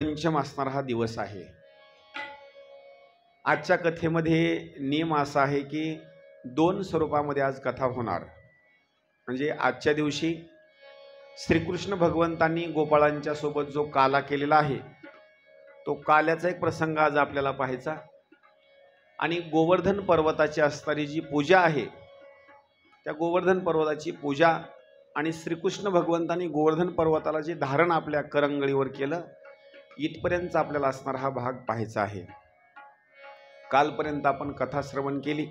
पंचम असणारा हा दिवस आहे। आजच्या कथेमध्ये नियम असा आहे की दोन स्वरूपामध्ये आज कथा होणार। म्हणजे आजच्या दिवशी श्रीकृष्ण भगवंतांनी गोपाळांच्या सोबत जो काला केलेला आहे तो काल्याचा एक प्रसंग आज आपल्याला पाहायचा। आणि गोवर्धन पर्वताची असणारी जी पूजा आहे त्या गोवर्धन पर्वताची पूजा आणि श्रीकृष्ण भगवंतांनी गोवर्धन पर्वताला जे धारण आपल्या करंगळीवर केलं इथपर्यंत आपल्याला असणारा हा भाग पाहायचा आहे। कालपर्यंत आपण कथा श्रवण केली।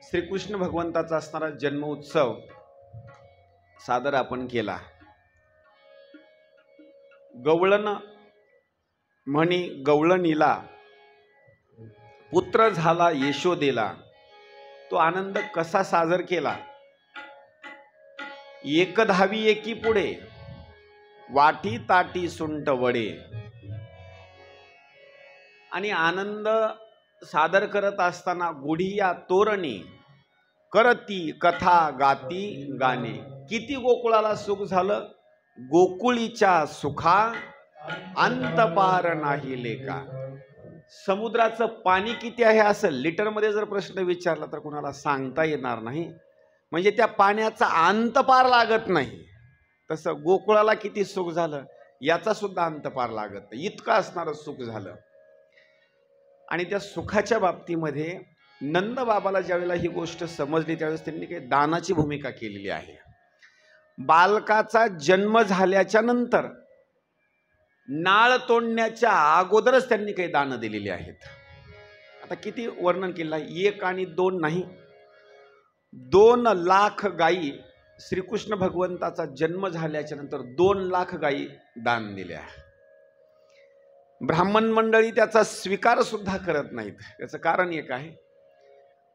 श्रीकृष्ण भगवंताचा असणारा जन्म उत्सव सादर आपण केला। गवळण म्हणी गवळणीला पुत्र झाला यशोदेला, तो आनंद कसा साजर केला। एक धावी एकी पुढे वाटी ताटी सुंट वडे। आणि आनंद सादर करत असताना गुढिया तोरणी करती कथा गाती गाणे। किती गोकुळाला सुख झालं, गोकुळीच्या सुखा अंत पार नाही लेका। समुद्राचं पाणी किती आहे असं लिटरमध्ये जर प्रश्न विचारला तर कुणाला सांगता येणार नाही। म्हणजे त्या पाण्याचा अंत पार लागत नाही। तसं गोकुळाला किती सुख झालं याचा सुद्धा अंत पार लागत नाही, इतकं असणारं सुख झालं। आणि त्या सुखाच्या बाबतीमध्ये नंद बाबाला ज्यावेळेला ही गोष्ट समजली त्यावेळेस त्यांनी काही दानाची भूमिका केलेली आहे। बालकाचा जन्म झाल्याच्या नंतर नाळ तोडण्याच्या अगोदरच त्यांनी काही दान दिलेली आहेत। आता किती वर्णन केलं, एक आणि दोन नाही, 2 लाख गायी श्रीकृष्ण भगवंताचा जन्म झाल्याच्या नंतर 2 लाख गायी दान दिल्या। ब्राह्मण मंडळी त्याचा स्वीकार सुद्धा करत नाहीत। त्याचं कारण एक आहे,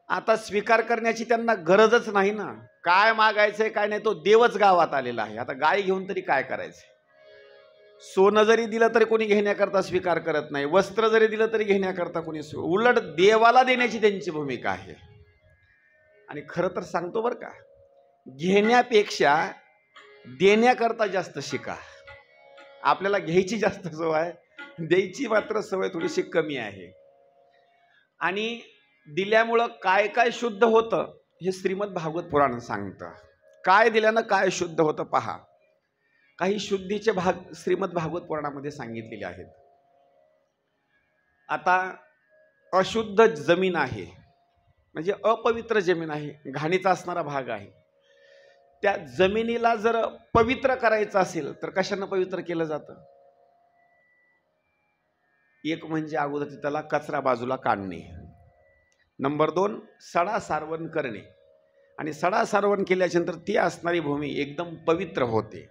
आता स्वीकार करण्याची त्यांना गरजच नाही ना। काय मागायचंय काय नाही, तो देवच गावात आलेला आहे। आता गाय घेऊन तरी काय करायचंय। सोनं जरी दिलं तरी कोणी घेण्याकरता स्वीकार करत नाही, वस्त्र जरी दिलं तरी घेण्याकरता कोणी, उलट देवाला देण्याची त्यांची भूमिका आहे। आणि खरं तर सांगतो बरं का, घेण्यापेक्षा देण्याकरता जास्त शिका। आपल्याला घ्यायची जास्त सवय आहे, द्यायची मात्र सवय थोडीशी कमी आहे। आणि दिल्यामुळं काय काय शुद्ध होतं हे श्रीमद भागवत पुराण सांगतं। काय दिल्यानं काय शुद्ध होतं पहा। काही शुद्धीचे भाग श्रीमद भागवत पुराणामध्ये सांगितलेले आहेत। आता अशुद्ध जमीन आहे, म्हणजे अपवित्र जमीन आहे, घाणीचा असणारा भाग आहे। त्या जमिनीला जर पवित्र करायचं असेल तर कशानं पवित्र केलं जातं। एक म्हणजे अगोदर त्याला कचरा बाजूला काढणे, नंबर 2 सडा सारवण करणे। आणि सडा सारवण केल्याच्या नंतर ती असणारी भूमी एकदम पवित्र होते।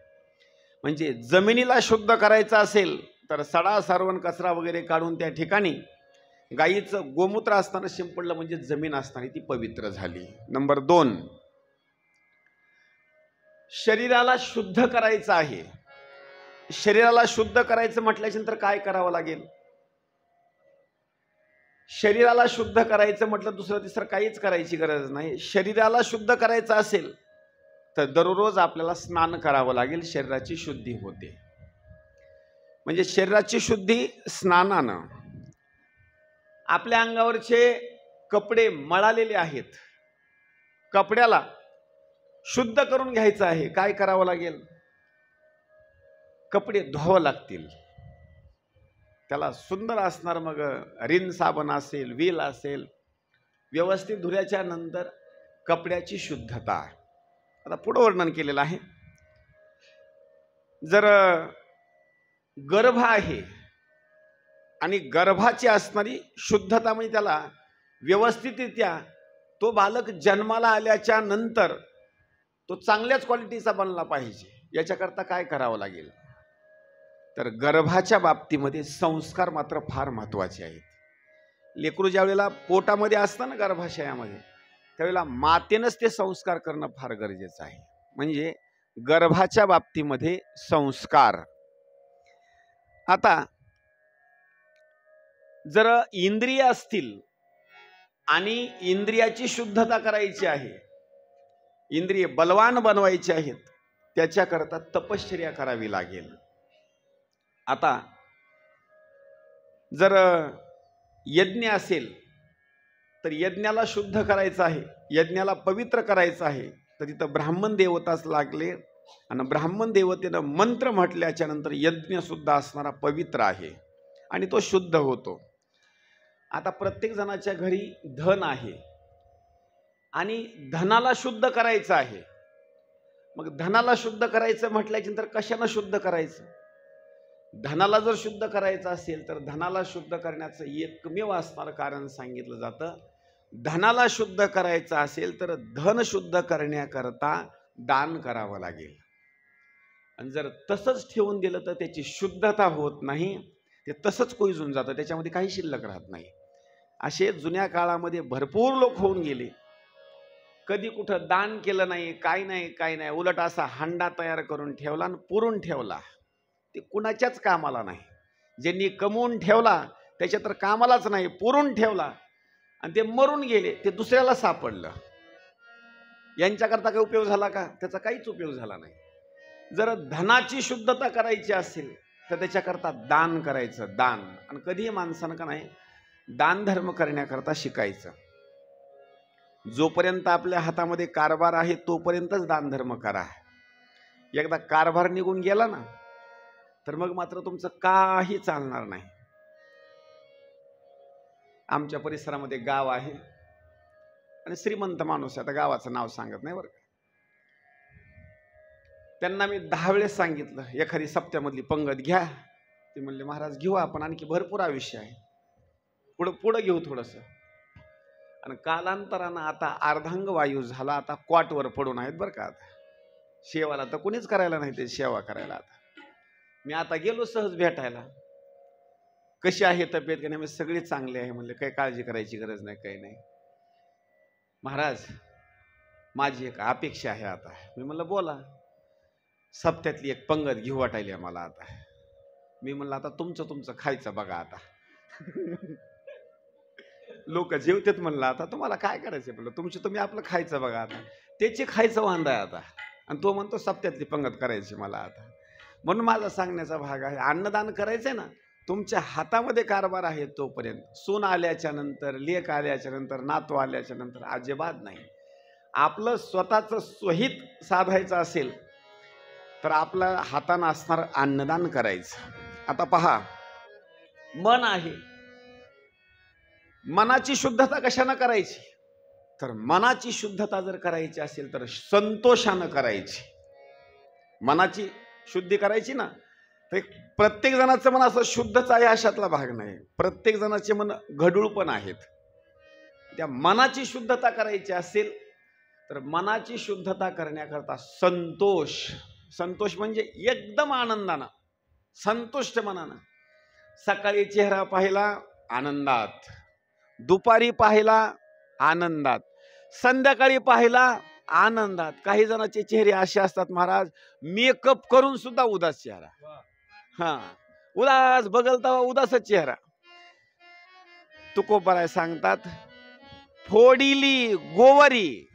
म्हणजे जमिनीला शुद्ध करायचं असेल तर सडा सारवण कचरा वगैरे काढून त्या ठिकाणी गायीचं गोमूत्र असताना शिंपडलं म्हणजे जमीन असताना ती पवित्र झाली। नंबर 2 शरीराला शुद्ध करायचं आहे। शरीराला शुद्ध करायचं म्हटल्यानंतर काय करावं लागेल। शरीराला शुद्ध करायचं म्हटलं दुसरं तिसरं काहीच करायची गरज नाही। शरीराला शुद्ध करायचं असेल तर दररोज आपल्याला स्नान करावं लागेल, शरीराची शुद्धी होते। म्हणजे शरीराची शुद्धी स्नानानं। आपल्या अंगावरचे कपडे मळालेले आहेत, कपड्याला शुद्ध करून घ्यायचं आहे, काय करावं लागेल। कपडे धुवावं लागतील, त्याला सुंदर असणार मग रिन साबण असेल, व्हील असेल, व्यवस्थित धुल्याच्या नंतर कपड्याची शुद्धता। आता पुढं वर्णन केलेलं आहे, जर गर्भ आहे आणि गर्भाची असणारी शुद्धता म्हणजे त्याला व्यवस्थितरित्या तो बालक जन्माला आल्याच्या नंतर तो चांगल्याच क्वालिटीचा बनला पाहिजे। याच्याकरता काय करावं लागेल तर गर्भाच्या बाबतीमध्ये संस्कार मात्र फार महत्त्वाचे आहेत। लेकरू ज्या वेळेला पोटामध्ये असतं ना गर्भाशयामध्ये त्यावेळेला मातेनंच ते संस्कार करणं फार गरजेचं आहे। म्हणजे गर्भाच्या बाबतीमध्ये संस्कार। आता जर इंद्रिय असतील आणि इंद्रियाची शुद्धता करायची आहे, इंद्रिय बलवान बनवायचे आहेत, त्याच्याकरता तपश्चर्या करावी लागेल। आता जर यज्ञ असेल तर यज्ञाला शुद्ध करायचं आहे, यज्ञाला पवित्र करायचं आहे, तर तिथं ब्राह्मण देवताच लागले आणि ब्राह्मण देवतेनं मंत्र म्हटल्याच्या नंतर यज्ञ सुद्धा असणारा पवित्र आहे आणि तो शुद्ध होतो. आता प्रत्येक जणाच्या घरी धन आहे आणि धनाला शुद्ध करायचं आहे. मग धनाला शुद्ध करायचं म्हटल्याच्या नंतर कशानं शुद्ध करायचं? धनाला जर शुद्ध करायचं असेल तर धनाला शुद्ध करण्याचं एकमेव असणारं कारण सांगितलं जातं. धनाला शुद्ध करायचं असेल तर धन शुद्ध करण्याकरता दान करावं लागेल. आणि जर तसंच ठेवून दिलं तर त्याची शुद्धता होत नाही, ते तसंच कोईजून जातं, त्याच्यामध्ये काही शिल्लक राहत नाही. असे जुन्या काळामध्ये भरपूर लोक होऊन गेले, कधी कुठं दान केलं नाही, काय नाही, उलट असा हंडा तयार करून ठेवला आणि पुरून ठेवला. ते कुणाच्याच कामाला नाही. ज्यांनी कमवून ठेवला त्याच्या तर कामालाच नाही, पुरून ठेवला आणि ते मरून गेले, ते दुसऱ्याला सापडलं. यांच्याकरता काही उपयोग झाला का? त्याचा काहीच उपयोग झाला नाही. जर धनाची शुद्धता करायची असेल तर त्याच्याकरता दान करायचं, दान. आणि कधीही माणसानं का नाही दान धर्म करण्याकरता शिकायचं. जोपर्यंत आपल्या हातामध्ये कारभार आहे तोपर्यंतच दान धर्म करा. एकदा कारभार निघून गेला ना तर मग मात्र तुमचं काही चालणार नाही. आमच्या परिसरामध्ये गाव आहे आणि श्रीमंत माणूस आहे, आता गावाचं नाव सांगत नाही बरं का. त्यांना मी 10 वेळेस सांगितलं एखादी सप्त्यामधली पंगत घ्या. ते म्हणले महाराज घेऊ आपण, आणखी भरपूर आयुष्य आहे, पुढं घेऊ थोडंसं. आणि कालांतरानं आता अर्धांग वायू झाला, आता क्वाटवर पडून आहेत बरं का. आता शेवाला तर कोणीच करायला नाही, ते सेवा करायला. आता मी आता गेलो सहज भेटायला, कशी आहे तब्येत का नाही, सगळी चांगली आहे म्हणले, काही काळजी करायची गरज नाही, काही नाही. महाराज माझी एक अपेक्षा आहे आता. मी म्हणलं बोला. सप्त्यातली एक पंगत घेऊ वाटायली मला आता. मी म्हणलं आता तुमचं खायचं बघा आता. लोक जेवतेत म्हणलं, आता तुम्हाला काय करायचं म्हणलं, तुम्ही आपलं खायचं बघा आता. त्याची खायचं वांदा आहे आता, आणि तो म्हणतो सप्त्यातली पंगत करायची मला आता. म्हणून माझा सांगण्याचा भाग आहे, अन्नदान करायचंय ना, तुमच्या हातामध्ये कारभार आहे तोपर्यंत. सून आल्याच्या नंतर, लेक आल्याच्या नंतर, नातू आल्याच्या नंतर अजिबात नाही. आपलं स्वतःचं स्वहित साधायचं असेल तर आपल्या हातानं असणार अन्नदान करायचं. आता पहा, मन आहे, मनाची शुद्धता कशानं करायची? तर मनाची शुद्धता जर करायची असेल तर संतोषानं करायची. मनाची शुद्धी करायची ना, तर प्रत्येक जणाचं मन असं शुद्धच आहे अशातला भाग नाही. प्रत्येक जणाचे मन गढूळ पण आहेत. त्या मनाची शुद्धता करायची असेल तर मनाची शुद्धता करण्याकरता संतोष म्हणजे एकदम आनंदानं, संतुष्ट मनानं. सकाळी चेहरा पाहिला आनंदात, दुपारी पाहिला आनंदात, संध्याकाळी पाहिला आनंदात. काही जणांचे चेहरे असे असतात महाराज, मेकअप करून सुद्धा उदास चेहरा. हा, उदास बगलता उदासच चेहरा. तुकोबाराय सांगतात, फोडिली गोवरी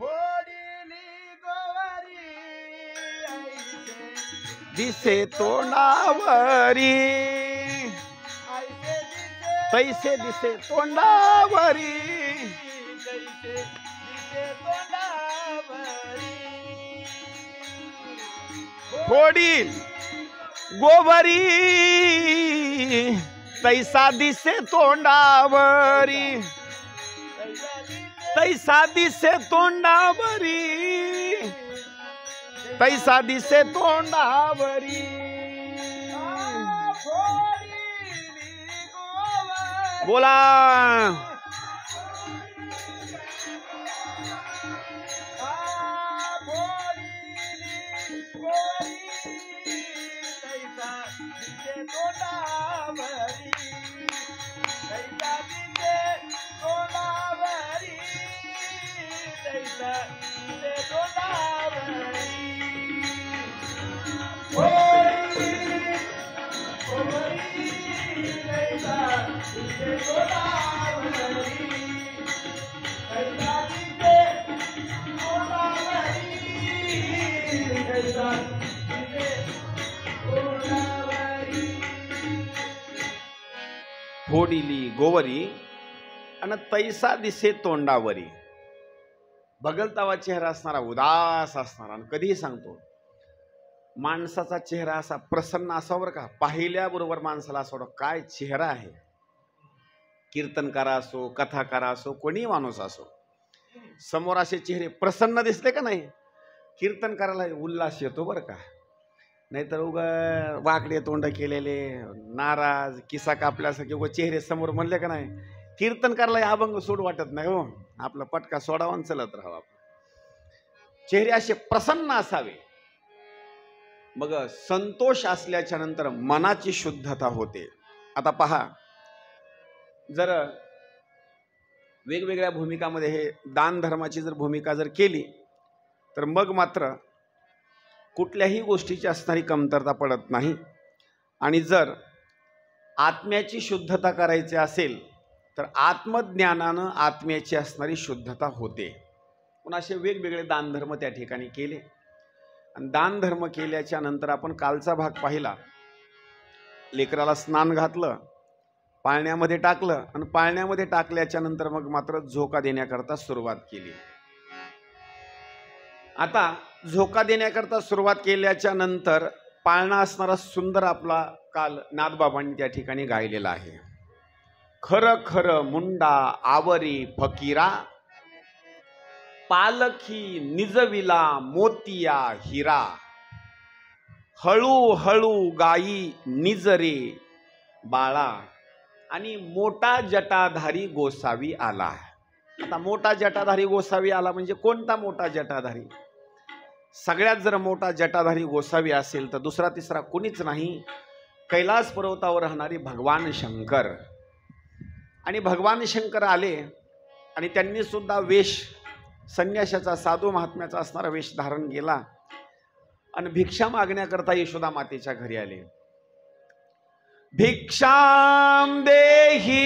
दिसे तोंडावरी, तैसे दिसे तोंडावरी. फोडील गोवरी तैसा दिसे तोंडावरी, तैसा दिसे तोंडावरी, तैसा दिसे तोंडावरी. बोला फोडिली गोवरी आणि तैसा दिसे तोंडावरी. बगलतावा चेहरा असणारा, उदास असणारा. आणि कधीही सांगतो, माणसाचा चेहरा असा प्रसन्न असावा बरं का. पाहिल्याबरोबर माणसाला असं वाटतं काय चेहरा आहे. कीर्तनकार असो, कथाकार असो, कोणीही माणूस असो, समोर असे चेहरे प्रसन्न दिसले का नाही, कीर्तनकाराला उल्हास येतो बरं का. नाहीतर उगा वाकडे तोंड केलेले, नाराज, किसा कापल्यासारखे उगा चेहरे समोर म्हणले का नाही, कीर्तनकाराला अभंग सोड वाटत नाही हो. आपला पटका सोडावा आणि चलत राहावा. चेहरे असे प्रसन्न असावे. मग संतोष असल्याच्या नंतर मनाची शुद्धता होते. आता पहा, जर वेगवेगळ्या भूमिकामध्ये हे दान धर्माची जर भूमिका जर केली तर मग मात्र कुठल्याही गोष्टीची असणारी कमतरता पडत नाही. आणि जर आत्म्याची शुद्धता करायची असेल तर आत्मज्ञानानं आत्म्याची असणारी शुद्धता होते. पुन्हा असे वेगवेगळे दानधर्म त्या ठिकाणी केले. आणि दानधर्म केल्याच्या नंतर आपण कालचा भाग पाहिला. लेकराला स्नान घातलं, पाळण्यामध्ये टाकलं आणि पाळण्यामध्ये टाकल्याच्या नंतर मग मात्र झोका देण्याकरता सुरुवात केली. आता झोका देण्याकरता सुरुवात केल्याच्या नंतर पाळणा असणारा सुंदर आपला काल नाथबाबांनी त्या ठिकाणी गायलेला आहे. खर खर मुंडा आवरी फकीरा, पालखी निजविला मोतिया हिरा, हळू हळू गाई निजरे बाळा, आणि मोठा जटाधारी गोसावी आला. आता मोठा जटाधारी गोसावी आला म्हणजे कोणता मोठा जटाधारी? सगळ्यात जर मोठा जटाधारी गोसावी असेल तर दुसरा तिसरा कोणीच नाही, कैलास पर्वतावर राहणारी भगवान शंकर. आणि भगवान शंकर आले आणि त्यांनी सुद्धा वेश संन्यासाचा, साधू महात्म्याचा असणारा वेश धारण केला आणि भिक्षा मागण्याकरता यशोदा मातेच्या घरी आले. भिक्षाम देही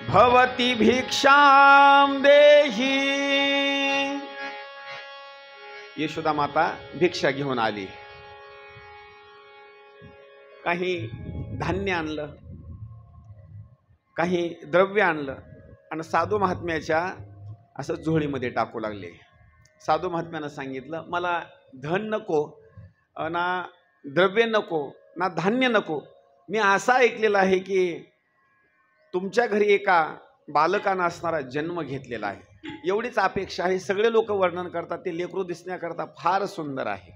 भवती भिक्षाम देही. यशोदा माता भिक्षा घेऊन आली. काही धान्य आणलं, काही द्रव्य आणलं आणि साधू महात्म्याच्या असं झोळीमध्ये टाकू लागले. साधू महात्म्यानं सांगितलं, मला धन नको ना द्रव्य नको ना धान्य नको. मी असं ऐकलेलं आहे की तुमच्या घरी एका बालकानं असणारा जन्म घेतलेला आहे, एवढीच अपेक्षा आहे. सगळे लोक वर्णन करतात ते लेकरू दिसण्याकरता फार सुंदर आहे.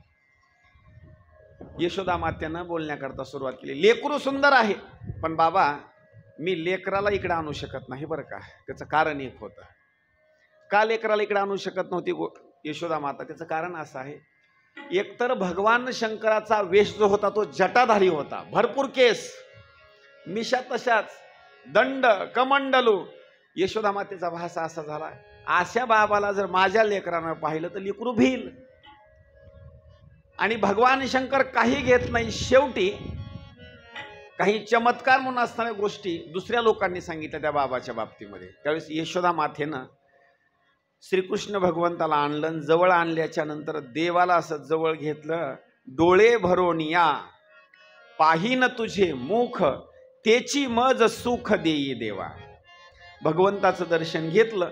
यशोदा मात्यानं बोलण्याकरता सुरुवात केली, लेकरू सुंदर आहे पण बाबा मी लेकराला इकडे आणू शकत नाही बरं का. त्याचं कारण एक होतं. का लेकराला इकडे आणू शकत नव्हती यशोदा माता? त्याचं कारण असं आहे, एकतर भगवान शंकराचा वेश जो होता तो जटाधारी होता, भरपूर केस, मिशा तशाच, दंड कमंडलू. यशोदा मातेचा भाषा असा झाला, अशा बाबाला जर माझ्या लेकरानं पाहिलं तर लेकरू भिल. आणि भगवान शंकर काही घेत नाही. शेवटी काही चमत्कार म्हणून असणाऱ्या गोष्टी दुसऱ्या लोकांनी सांगितल्या त्या बाबाच्या बाबतीमध्ये. त्यावेळेस यशोदा मातेनं श्रीकृष्ण भगवंताला आणलं. जवळ आणल्याच्या नंतर देवाला असं जवळ घेतलं. डोळे भरून या पाहिन तुझे मुख, तेची मज सुख देई देवा. भगवंताचं दर्शन घेतलं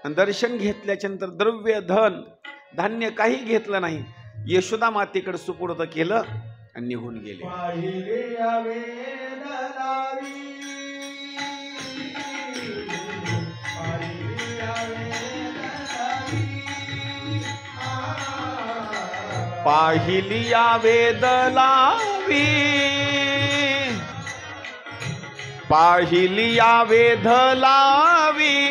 आणि दर्शन घेतल्याच्या नंतर द्रव्य धन धान्य काही घेतलं नाही. यशोदा मातेकडे सुपूर्द केलं आणि निघून गेले. पाहिलिया वेद लावी, पाहिलिया वेद लावी.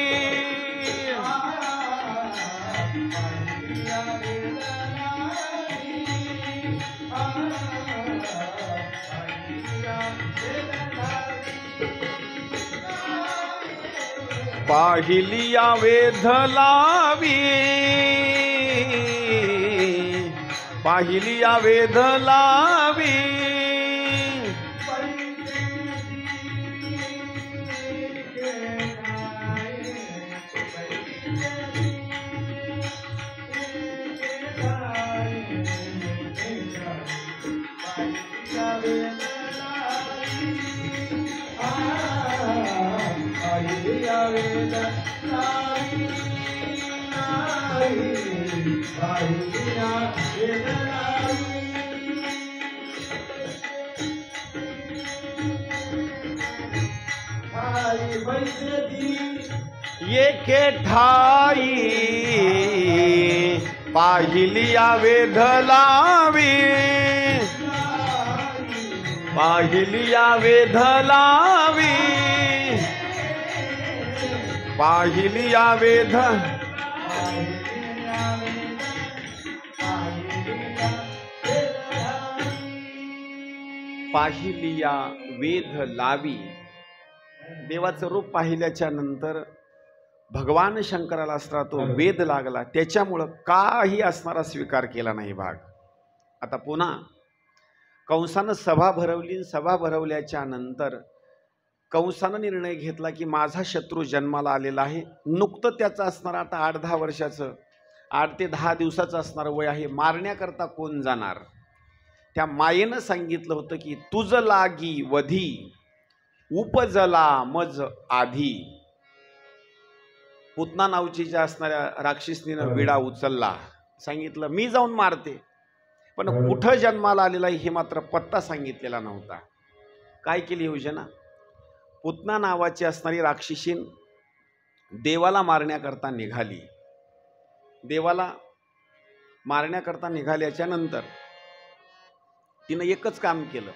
पाहिलिया वेद लावी, पाहिलिया वेद लावी. पाहिलिया वेद लावी पाहिलिया वेद लावी ठाई बैसती एके ठाई पाहिलिया वेध लावी पाहिलिया वेध लावी पाहिलिया वेध पाहिलिया वेध लावी. देवाचं रूप पाहिल्याच्या नंतर भगवान शंकराला असणारा तो वेद लागला, त्याच्यामुळं काही असणारा स्वीकार केला नाही भाग. आता पुन्हा कंसानं सभा भरवली. सभा भरवल्याच्या नंतर कंसानं निर्णय घेतला की माझा शत्रू जन्माला आलेला आहे. नुकतं त्याचं असणारं आता 8-10 वर्षाचं 8 ते 10 दिवसाचं असणारं वय आहे. मारण्याकरता कोण जाणार? त्या मायेनं सांगितलं होतं की तुझ लागी वधी उपजला मज आधी. पुतना नावची ज्या असणाऱ्या राक्षसीनं विडा उचलला. सांगितलं मी जाऊन मारते, पण कुठं जन्माला आलेला हे मात्र पत्ता सांगितलेला नव्हता. काय केली योजना? पुतना नावाची असणारी राक्षसीन देवाला मारण्याकरता निघाली. देवाला मारण्याकरता निघाल्याच्या नंतर तिनं एकच काम केलं.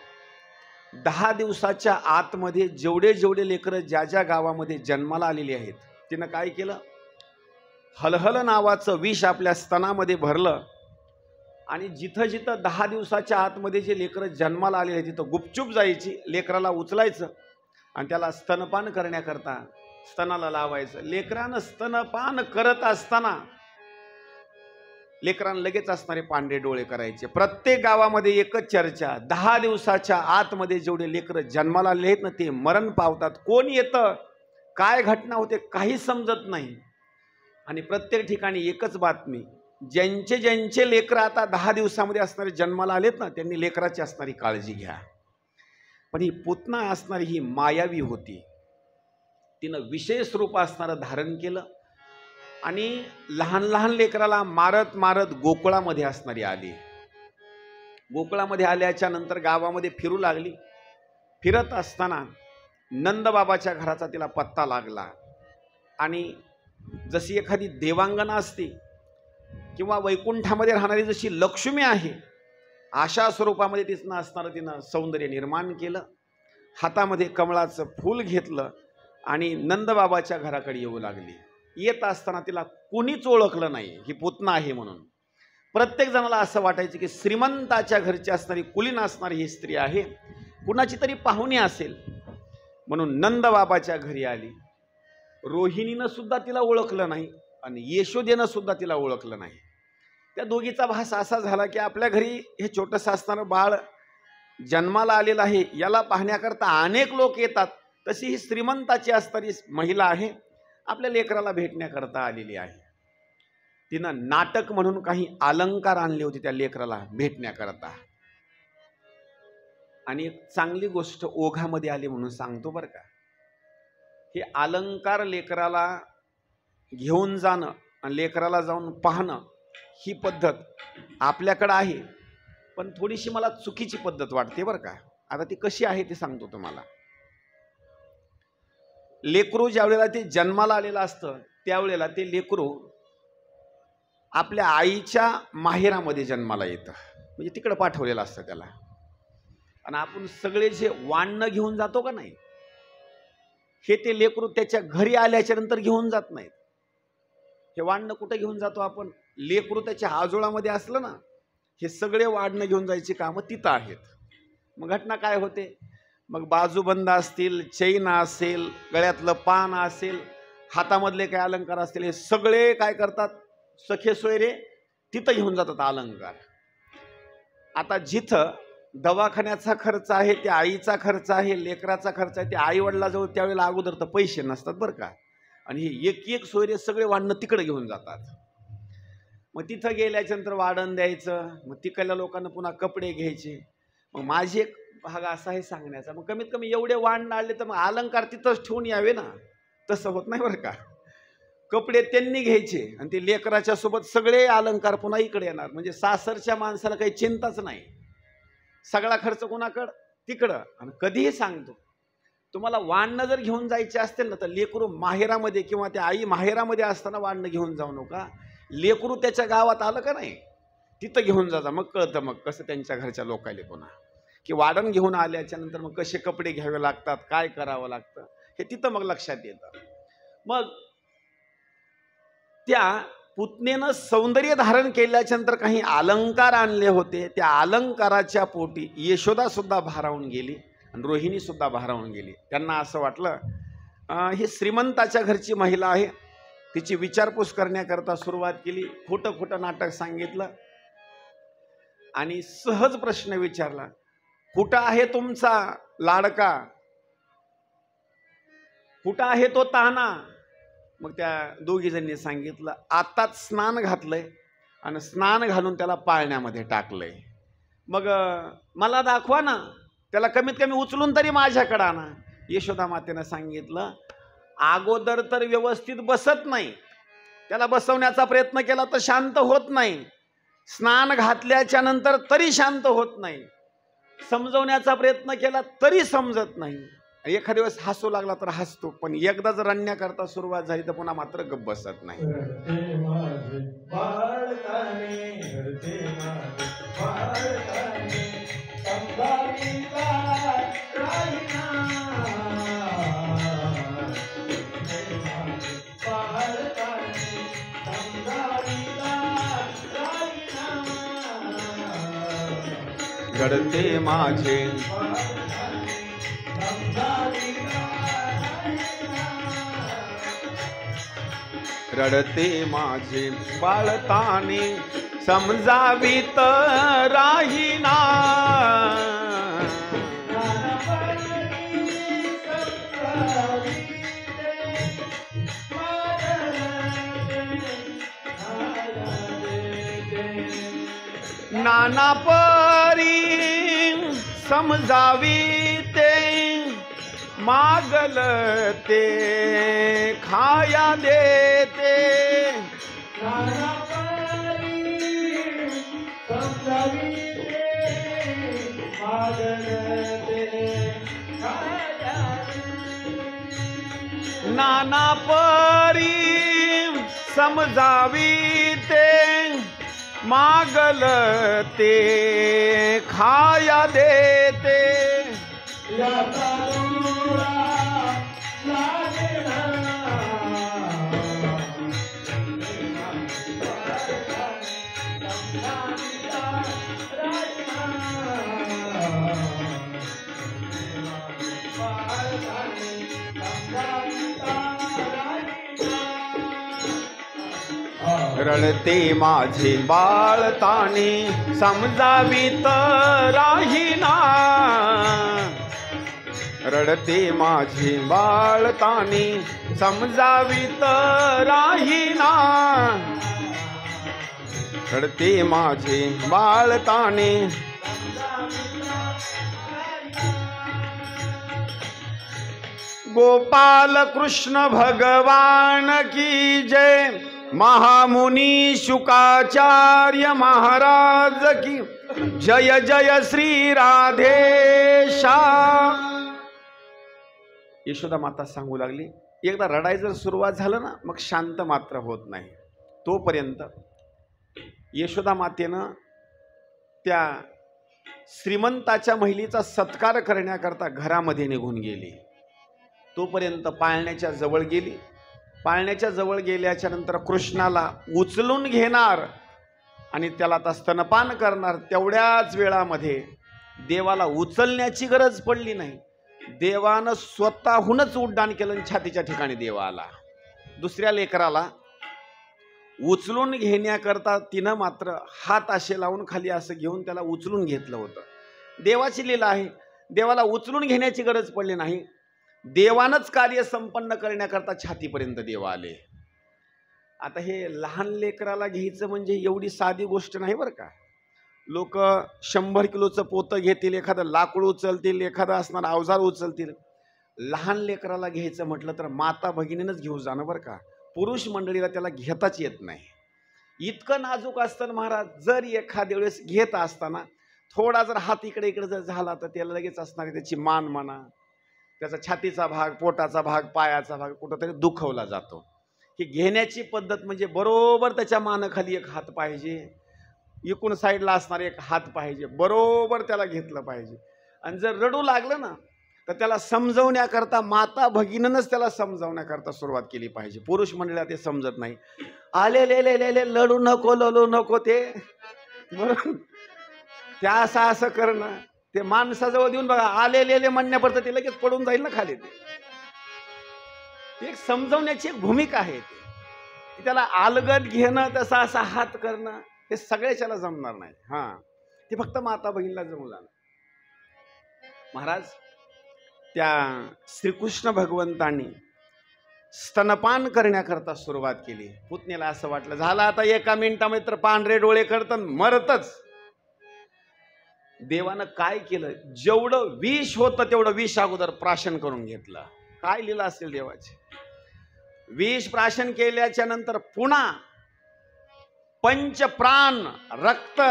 10 दिवसाच्या आतमध्ये जेवढे जेवढे लेकरं ज्या ज्या गावामध्ये जन्माला आलेली आहेत, तिनं काय केलं? हलहल नावाचं विष आपल्या स्तनामध्ये भरलं आणि जिथं जिथं 10 दिवसाच्या आतमध्ये जे लेकरं जन्माला आलेले आहेत तिथं गुपचूप जायची, लेकराला उचलायचं आणि त्याला स्तनपान करण्याकरता स्तनाला लावायचं. लेकरानं स्तनपान करत असताना लेकरांना लगेच असणारे पांढरे डोळे करायचे. प्रत्येक गावामध्ये एकच चर्चा, 10 दिवसाच्या आतमध्ये जेवढे लेकरं जन्माला आले आहेत ना ते मरण पावतात. कोण येतं, काय घटना होते काही समजत नाही. आणि प्रत्येक ठिकाणी एकच बातमी, ज्यांचे ज्यांचे लेकरं आता 10 दिवसामध्ये असणारे जन्माला आलेत ना त्यांनी लेकराची असणारी काळजी घ्या. पण ही पुतना असणारी ही मायावी होती. तिनं विशेष रूप असणारं धारण केलं आणि लहान लहान लेकराला मारत मारत गोकुळामध्ये असणारी आली. गोकुळामध्ये आल्याच्या नंतर गावामध्ये फिरू लागली. फिरत असताना नंदबाबाच्या घराचा तिला पत्ता लागला. आणि जशी एखादी देवांगना असते किंवा वैकुंठामध्ये राहणारी जशी लक्ष्मी आहे अशा स्वरूपामध्ये तिचं असणारं तिनं सौंदर्य निर्माण केलं. हातामध्ये कमळाचं फूल घेतलं आणि नंदबाबाच्या घराकडे येऊ लागली. येत असताना तिला कुणीच ओळखलं नाही ही पुतना आहे म्हणून. प्रत्येक जणाला असं वाटायचं की श्रीमंताच्या घरची असणारी कुलीन असणारी ही स्त्री आहे, कुणाची तरी पाहुणी असेल म्हणून नंदबाबाच्या घरी आली. रोहिणीनं सुद्धा तिला ओळखलं नाही आणि यशोदेनं सुद्धा तिला ओळखलं नाही. त्या दोघीचा भास असा झाला की आपल्या घरी हे छोटंसं असणारं बाळ जन्माला आलेलं आहे, याला पाहण्याकरता अनेक लोक येतात, तशी ही श्रीमंताची असणारी महिला आहे, आपल्या लेकराला भेटण्याकरता आलेली आहे. तिनं नाटक म्हणून काही अलंकार आणले होते त्या लेकराला भेटण्याकरता. आणि एक चांगली गोष्ट ओघामध्ये आली म्हणून सांगतो बरं का. हे अलंकार लेकराला घेऊन जाणं आणि लेकराला जाऊन पाहणं ही पद्धत आपल्याकडं आहे, पण थोडीशी मला चुकीची पद्धत वाटते बरं का. आता ती कशी आहे ते सांगतो तुम्हाला. लेकरू ज्या वेळेला ते जन्माला आलेलं असतं त्यावेळेला ते लेकरू आपल्या आईच्या माहेरामध्ये जन्माला येतं, म्हणजे तिकडं पाठवलेलं असतं त्याला. आणि आपण सगळे जे वाणं घेऊन जातो का नाही, हे ते लेकरू त्याच्या घरी आल्याच्या नंतर घेऊन जात नाहीत. हे वाणं कुठं घेऊन जातो आपण? लेकरू त्याच्या आजोळामध्ये असलं ना, हे सगळे वाणं घेऊन जायची कामं तिथं आहेत. मग घटना काय होते, मग बाजूबंद असतील, चैन असेल, गळ्यातलं पान असेल, हातामधले काय अलंकार असतील, हे सगळे काय करतात सखे सोयरे तिथं घेऊन जातात अलंकार. आता जिथं दवाखान्याचा खर्च आहे, त्या आईचा खर्च आहे, लेकराचा खर्च आहे, त्या आई वडिलाजवळ त्यावेळेला अगोदर तर पैसे नसतात बरं का. आणि हे एक एक सोयरे सगळे वाढणं तिकडे घेऊन जातात. मग तिथं गेल्याच्यानंतर वाढण द्यायचं, मग तिकडल्या लोकांना पुन्हा कपडे घ्यायचे. मग माझी एक भाग असा आहे सांगण्याचा, मग कमीत कमी एवढे वाढणं आले तर मग अलंकार तिथंच ठेवून यावे ना. तसं होत नाही बरं का. कपडे त्यांनी घ्यायचे आणि ते लेकराच्या सोबत सगळे अलंकार पुन्हा इकडे येणार. म्हणजे सासरच्या माणसाला काही चिंताच नाही, सगळा खर्च कोणाकडं? तिकडं. आणि कधीही सांगतो, तुम्हाला वाणणं जर घेऊन जायचे असतील ना तर लेकरू माहेरामध्ये किंवा त्या आई माहेरामध्ये असताना वाणणं घेऊन जाऊ नका. लेकरू त्याच्या गावात आलं का नाही तिथं घेऊन जा. मग कळतं मग कसं त्यांच्या घरच्या लोकायले पुन्हा, की वाढण घेऊन आल्याच्या नंतर मग कसे कपडे घ्यावे लागतात, काय करावं लागतं हे तिथं मग लक्षात येतं. मग त्या पुतनेनं सौंदर्य धारण केल्याच्या नंतर काही अलंकार आणले होते. त्या अलंकाराच्या पोटी यशोदा सुद्धा भारावून गेली आणि रोहिणी सुद्धा भारावून गेली. त्यांना असं वाटलं ही श्रीमंताच्या घरची महिला आहे. तिची विचारपूस करण्याकरता सुरुवात केली. खोटं खोटं नाटक सांगितलं आणि सहज प्रश्न विचारला, कुठं आहे तुमचा लाडका, कुठं आहे तो ताना? मग त्या दोघी जणी सांगितलं, आताच स्नान घातलंय आणि स्नान घालून त्याला पाळण्यामध्ये टाकलंय. मग मला दाखवा ना, त्याला कमीत कमी उचलून तरी माझ्याकडे आणा. यशोदा मातेनं सांगितलं, अगोदर तर व्यवस्थित बसत नाही, त्याला बसवण्याचा प्रयत्न केला तर शांत होत नाही, स्नान घातल्याच्या नंतर तरी शांत होत नाही, समजवण्याचा प्रयत्न केला तरी समजत नाही. एखाद्या दिवस हसू लागला तर हसतो, पण एकदा जर रडण्याकरता सुरुवात झाली तर पुन्हा मात्र गप्प बसत नाही. घडते माझे रडते माझे बाळताने समजावीत राहीना. नाना परी समजावीते मागल ते खाया देते. नाना परी समजावीते मागल ते खाया देते. रडते माझे बाळताने समजावीत राहीना. रडते माझे बाळताने समजावीत राहीना. रडते माझे बाळताने. गोपाल कृष्ण भगवान की जय. महामुनी शुकाचार्य महाराज की जय. जय श्री राधेशा. यशोदा माता सांगू लागली, एकदा रडाय जर सुरुवात झालं ना मग शांत मात्र होत नाही. तोपर्यंत यशोदा मातेनं त्या श्रीमंताच्या महिलेचा सत्कार करण्याकरता घरामध्ये निघून गेली. तोपर्यंत पाळण्याच्या जवळ गेली. पाळण्याच्या जवळ गेल्याच्या नंतर कृष्णाला उचलून घेणार आणि त्याला आता स्तनपान करणार. तेवढ्याच वेळामध्ये देवाला उचलण्याची गरज पडली नाही. देवानं स्वतःहूनच उड्डाण केलं, छातीच्या ठिकाणी देवा आला. दुसऱ्या लेकराला उचलून घेण्याकरता तिनं मात्र हात असे लावून खाली असं घेऊन त्याला उचलून घेतलं होतं. देवाची लीला आहे, देवाला उचलून घेण्याची गरज पडली नाही. देवानंच कार्य संपन्न करण्याकरता छातीपर्यंत देव आले. आता हे लहान लेकराला घ्यायचं म्हणजे एवढी साधी गोष्ट नाही बरं का. लोक 100 किलोचं पोतं घेतील, एखादं लाकूड उचलतील, एखादं असणार अवजार उचलतील. लहान लेकराला घ्यायचं म्हटलं तर माता भगिनीनंच घेऊ जाणं बरं का, पुरुष मंडळीला त्याला घेताच येत नाही. इतकं नाजूक असतं महाराज. जर एखाद्या वेळेस घेत असताना थोडा जर हात इकडे इकडे जर झाला तर त्याला लगेच असणार त्याची मान म्हणा, त्याचा छातीचा भाग, पोटाचा भाग, पायाचा भाग कुठंतरी दुखवला जातो. ही घेण्याची पद्धत म्हणजे बरोबर त्याच्या मानाखाली एक हात पाहिजे, इकडून साईडला असणारा एक हात पाहिजे, बरोबर त्याला घेतलं पाहिजे. आणि जर रडू लागलं ना तर त्याला समजवण्याकरता माता भगिनीनंच त्याला समजवण्याकरता सुरुवात केली पाहिजे. पुरुष मंडळीला ते समजत नाही. आले ले ले ले ले लडू नको लडू नको ते बरोबर त्या असं करणं, ते माणसाजवळ देऊन बघा आले ले ले म्हणण्यापर्यंत ते लगेच पडून जाईल ना खाली. ते एक समजवण्याची एक भूमिका आहे. ती त्याला अलगद घेणं, तसा असा हात करणं हे सगळ्याच्याला जमणार नाही. हा, ते फक्त माता बहिणीला जमलं. महाराज त्या श्रीकृष्ण भगवंतांनी स्तनपान करण्याकरता सुरुवात केली. पुतणीला असं वाटलं झालं आता एका मिनिटामध्ये तर पांढरे डोळे करतं मरतच. देवानं काय केलं, जेवढं विष होतं तेवढं विष अगोदर प्राशन करून घेतलं. काय लिहिलं असेल देवाचे. विष प्राशन केल्याच्या नंतर पुन्हा पंचप्राण रक्त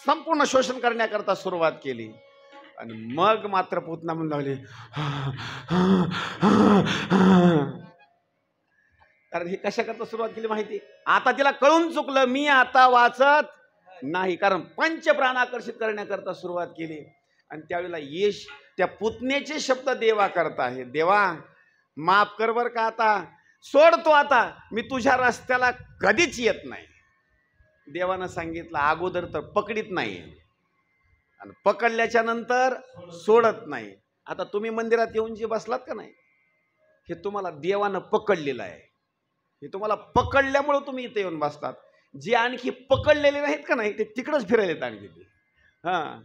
संपूर्ण शोषण करण्याकरता सुरुवात केली. आणि मग मात्र पुतना म्हणू लागली कारण हे कशा करता सुरुवात केली माहिती. आता तिला कळून चुकलं मी आता वाचत नाही, कारण पंचप्राण आकर्षित करण्याकरता सुरुवात केली. आणि त्यावेळेला यश त्या पुतनेचे शब्द देवा करता आहे. देवा माफ कर बर का, आता सोडतो, आता मी तुझ्या रस्त्याला कधीच येत नाही. देवानं सांगितलं अगोदर तर पकडीत नाही आणि पकडल्याच्या नंतर सोडत नाही. आता तुम्ही मंदिरात येऊन जे बसलात का नाही, हे तुम्हाला देवानं पकडलेलं आहे. हे तुम्हाला पकडल्यामुळे तुम्ही इथे येऊन बसतात. जे आणखी पकडलेले नाहीत का नाही ते तिकडच फिरायलेत आणखी ते. हां,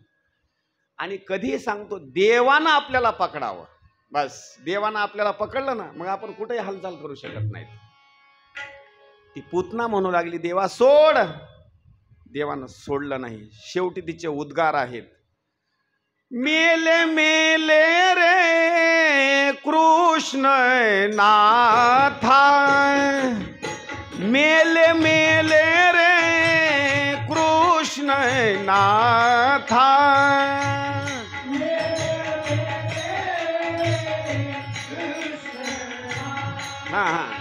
आणि कधी सांगतो देवानं आपल्याला पकडावं, बस देवानं आपल्याला पकडलं ना मग आपण कुठेही हालचाल करू शकत नाही. ती पुतना म्हणू लागली देवा सोड. देवानं सोडलं नाही. शेवटी तिचे उद्गार आहेत मेले मेले रे कृष्ण नाथा, मेले मेले रे कृष्ण नाथा. हाँ हाँ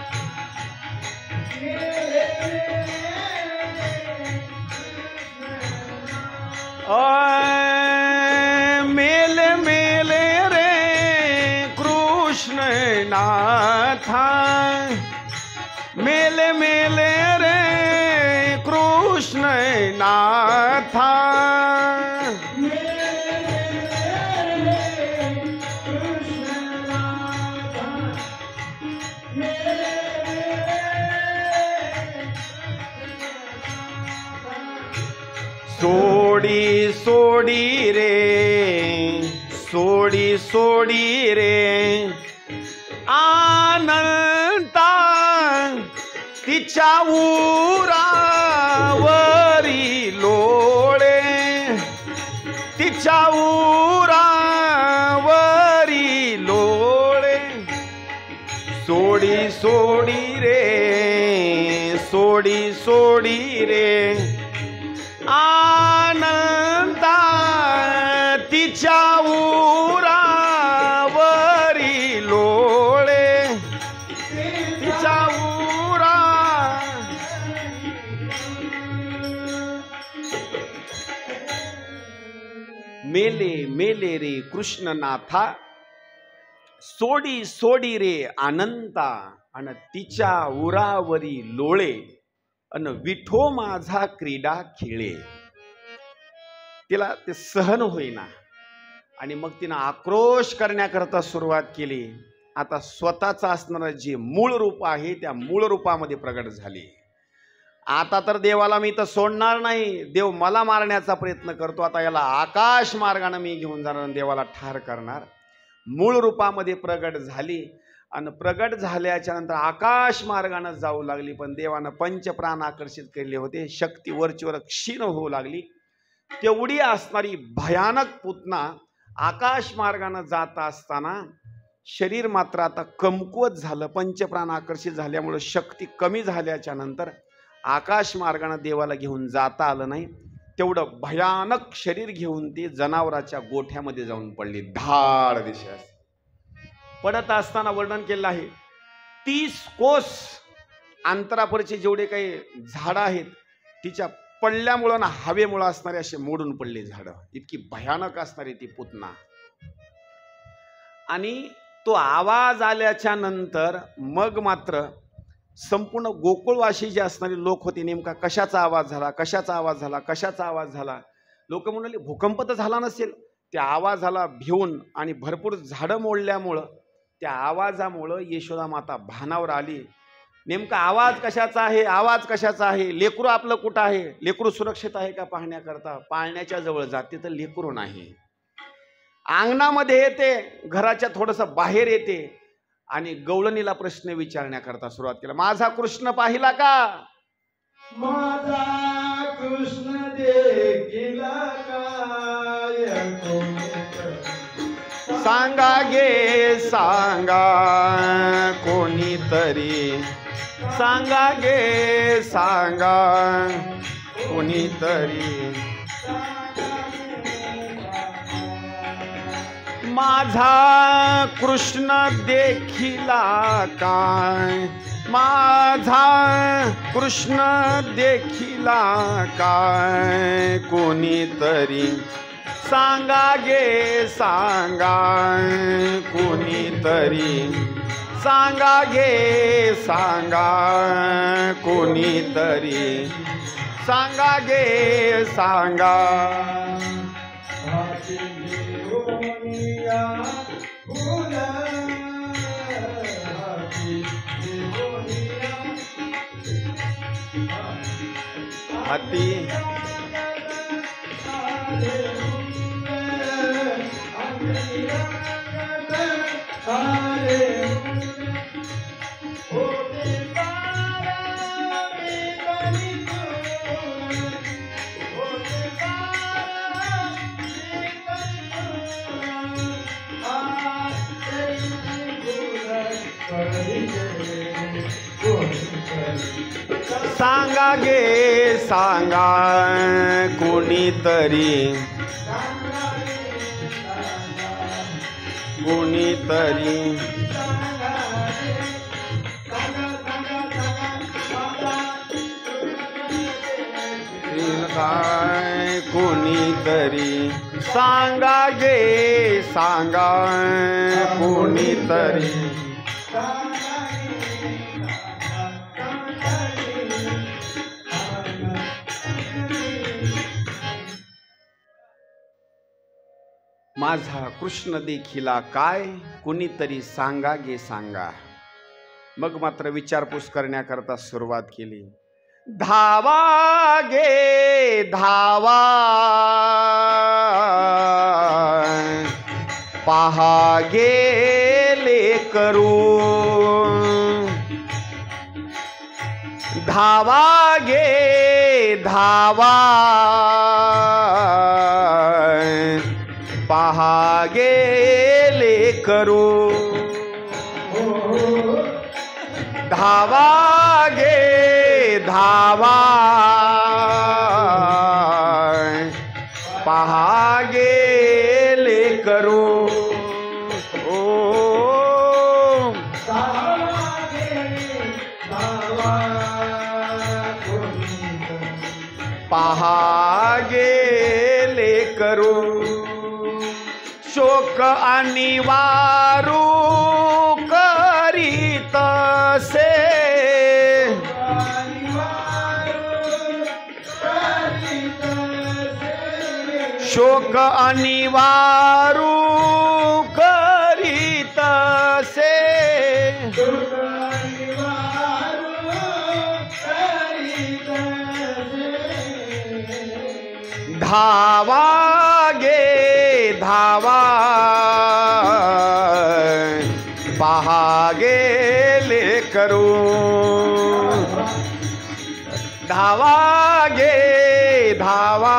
मेले मेले रे कृष्ण नाथा, मेले मेले रे कृष्ण नाथा. सोडी सोडी रे, सोडी सोडी रे आनंदा तिच्या उरावरी लोळे, तिच्या उरावरी लोळे. सोडी सोडी रे, सोडी सोडी रे आनंदा तिच्या उरावरी लोळे, तिच्या उरा. मेले मेले रे कृष्णनाथा, सोडी सोडी रे आनंदा आणि तिच्या उरावरी लोळे, अन विठो माझा क्रीडा खेळे. तिला ते सहन होईना आणि मग तिनं आक्रोश करण्याकरता सुरुवात केली. आता स्वतःचं असणारं जे मूळ रूप आहे त्या मूळ रूपामध्ये प्रगट झाली. आता तर देवाला मी तर सोडणार नाही, देव मला मारण्याचा प्रयत्न करतो, आता याला आकाश मार्गाने मी घेऊन जाणार आणि देवाला ठार करणार. मूळ रूपामध्ये प्रगट झाली आणि प्रगट झाल्याच्या नंतर आकाश मार्गाने जाऊ लागली. पण देवानं पंचप्राण आकर्षित केले होते, शक्ती वरचीवर क्षीण होऊ लागली. तेवढी असणारी भयानक पुतना आकाश मार्गाने जात असताना शरीर मात्र आता कमकुवत झालं, पंचप्राण आकर्षित झाल्यामुळे शक्ती कमी झाल्याच्या नंतर आकाश मार्गाने देवाला घेऊन जाता आलं नाही. तेवढं भयानक शरीर घेऊन ते जनावराच्या गोठ्यामध्ये जाऊन पडली. धाड दिशा पडत असताना वर्णन केलं आहे, 30 कोस अंतरापरचे जेवढे काही झाडं आहेत तिच्या पडल्यामुळं ना हवेमुळं असणारे असे मोडून पडले झाडं. इतकी भयानक असणारी ती पुतना. आणि तो आवाज आल्याच्या नंतर मग मात्र संपूर्ण गोकुळवासी जे असणारे लोक होते, नेमका कशाचा आवाज झाला, कशाचा आवाज झाला, कशाचा आवाज झाला. लोक म्हणाले भूकंप तर झाला नसेल. त्या आवाजाला भिवून आणि भरपूर झाडं मोडल्यामुळं त्या आवाजामुळं यशोदा माता भानावर आली. नेमका आवाज कशाचा आहे, आवाज कशाचा आहे, लेकरू आपलं कुठं आहे, लेकरू सुरक्षित आहे का पाहण्याकरता पाळण्याच्या जवळ जाते तर लेकरू नाही. अंगणामध्ये येते, घराच्या थोडंसं बाहेर येते आणि गवळणीला प्रश्न विचारण्याकरता सुरुवात केला. माझा कृष्ण पाहिला का, माझा कृष्ण देखिला काय, सांगा गे सांगा कोणीतरी, सांगा गे सांगा कोणीतरी. माझा कृष्ण देखिला काय, माझा कृष्ण देखिला काय कोणीतरी, सांगा गे सांगा कोणीतरी, सांगा गे सांगा कोणीतरी, सांगा गे सांगा. हाती सांगा गे सांगा कोणीतरी, कोणीतरी, काय कोणीतरी, सांगा गे सांगा कोणीतरी. माझा कृष्ण देखिला काय कुणीतरी, सांगा गे सांगा. मग मात्र विचारपूस करण्याकरता सुरुवात केली. धावा गे धावा, पहा गे लेकरू, धावा गे धावा, पहा गे लेकरू, धावा गे धावा, पहा गे लेकरू. पहा गे लेकरू, शोक अनिवारू करीत से, शोक अनिवारू करीत से, धावा गे धावा, पहा गे लेकरू, धावा गे धावा,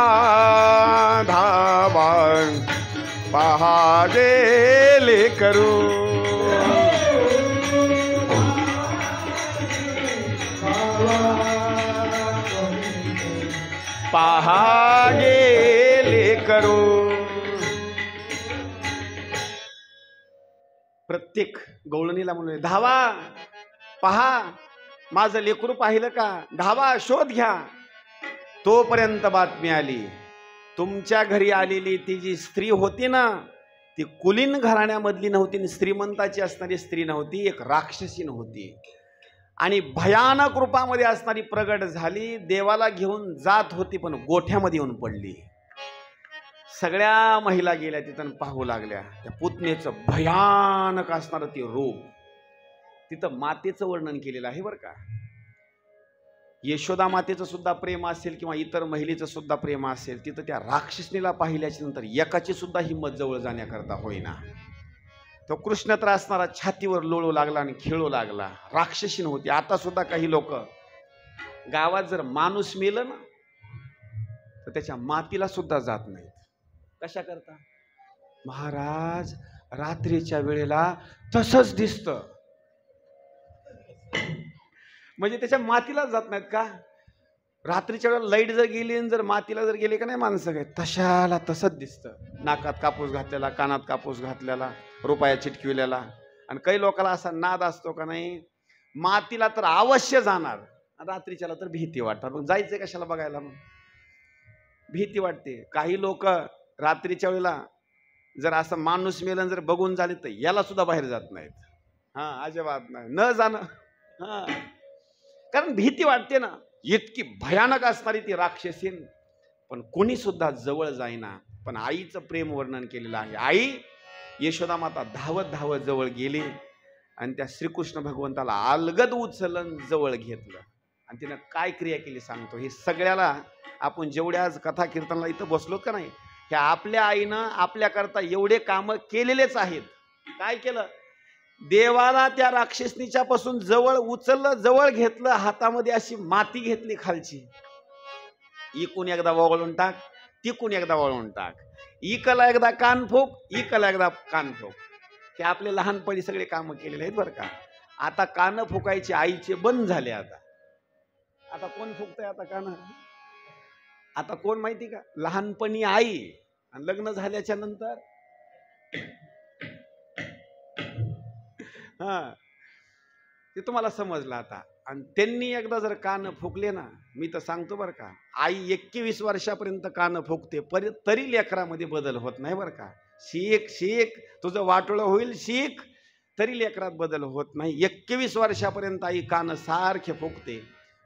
धावा पहा गे लेकरू. पहा गेले करो. प्रत्येक गवळणीला म्हणून धावा, पहा माझं लेकरू पाहिलं का, धावा शोध घ्या. तोपर्यंत बातमी आली, तुमच्या घरी आलेली ती जी स्त्री होती ना, ती कुलीन घराण्यामधली नव्हती, श्रीमंताची असणारी स्त्री नव्हती, एक राक्षसीन होती आणि भयानक रूपामध्ये असणारी प्रगट झाली. देवाला घेऊन जात होती पण गोठ्यामध्ये येऊन पडली. सगळ्या महिला गेल्या तिथं पाहू लागल्या त्या पुतणेचं भयानक असणारं ते रूप. तिथं मातेचं वर्णन केलेलं आहे बरं का. यशोदा मातेचं सुद्धा प्रेम असेल किंवा इतर महिलेचं सुद्धा प्रेम असेल, तिथं त्या राक्षसनीला पाहिल्याच्या नंतर एकाची सुद्धा हिंमत जवळ जाण्याकरता होईना. तो कृष्ण तर असणारा छातीवर लोळू लागला आणि खेळू लागला. राक्षसीन होती. आता सुद्धा काही लोक गावात जर माणूस मेलं ना तर त्याच्या मातीला सुद्धा जात नाहीत. कशा करता? महाराज रात्रीच्या वेळेला तसंच दिसतं, म्हणजे त्याच्या मातीला जात नाहीत का? रात्रीच्या वेळेला लाईट जर गेली आणि जर मातीला जर गेले का नाही माणसं काय, तशाला तसंच दिसतं. नाकात कापूस घातलेला, कानात कापूस घातलेला, रुपया चिटकविलेला. आणि काही लोकांना असा नाद असतो का नाही, मातीला तर अवश्य जाणार, रात्रीच्याला तर भीती वाटतात. मग जायचंय कशाला बघायला? मग भीती वाटते. काही लोक रात्रीच्या वेळेला जर असं माणूस मेलं जर बघून झाले तर याला सुद्धा बाहेर जात नाहीत. हा, अजिबात नाही, न जाणं. हा, कारण भीती वाटते ना. इतकी भयानक असणारी ती राक्षसीन, पण कोणी सुद्धा जवळ जाईना. पण आईचं प्रेम वर्णन केलेलं आहे. आई यशोदा माता धावत धावत जवळ गेली आणि त्या श्रीकृष्ण भगवंताला अलगद उचलून जवळ घेतलं आणि तिनं काय क्रिया केली सांगतो. हे सगळ्याला आपण जेवढ्या आज कथा कीर्तनाला इथं बसलो का नाही, ह्या आपल्या आईनं आपल्याकरता एवढे कामं केलेलेच आहेत. काय केलं? देवाला त्या राक्षसनीच्या पासून जवळ उचललं, जवळ घेतलं, हातामध्ये अशी माती घेतली खालची, इकून एकदा वळून टाक, तिकून एकदा वळून टाक, इकला एकदा कान फूक, इकला एकदा कान फूक. हे आपले लहानपणी सगळे कामं केलेले आहेत बरं का. आता कान फुकायचे आईचे बंद झाले. आता कोण फुकतंय आता कान? आता कोण माहिती का? लहानपणी आई, आणि लग्न झाल्याच्या नंतर हा, ते तुम्हाला समजलं आता. आणि त्यांनी एकदा जर कान फुकले ना, मी तर सांगतो बरं का, आई 21 वर्षापर्यंत कान फुकते तरी लेकरामध्ये बदल होत नाही बरं का. शिक शिक, तुझं वाटोळं होईल, शिक, तरी लेकरात बदल होत नाही. 21 वर्षापर्यंत आई कान सारखे फुकते,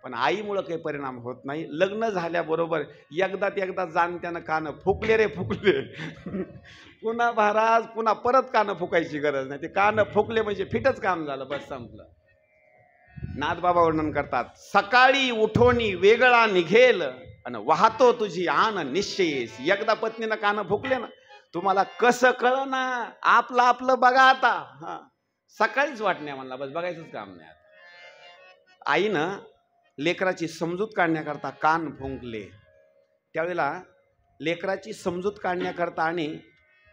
पण आईमुळं काही परिणाम होत नाही. लग्न झाल्याबरोबर एकदा जाणत्यानं कान फुकले रे फुकले. पुन्हा महाराज पुन्हा परत कान फुकायची गरज नाही. ते कान फुकले म्हणजे फिटच काम झालं, बस संपलं. नाथबाबा वर्णन करतात, सकाळी उठोनी वेगळा निघेल आणि वाहतो तुझी आन निश्चयेस. एकदा पत्नीनं कान फुकले ना, तुम्हाला कसं कळ ना, आपलं आपलं बघा आता. हा, सकाळीच वाटण्या म्हणला, बस बघायचंच काम नाही. आईनं लेकराची समजूत काढण्याकरता कान फुंकले. त्यावेळेला लेकराची समजूत काढण्याकरता आणि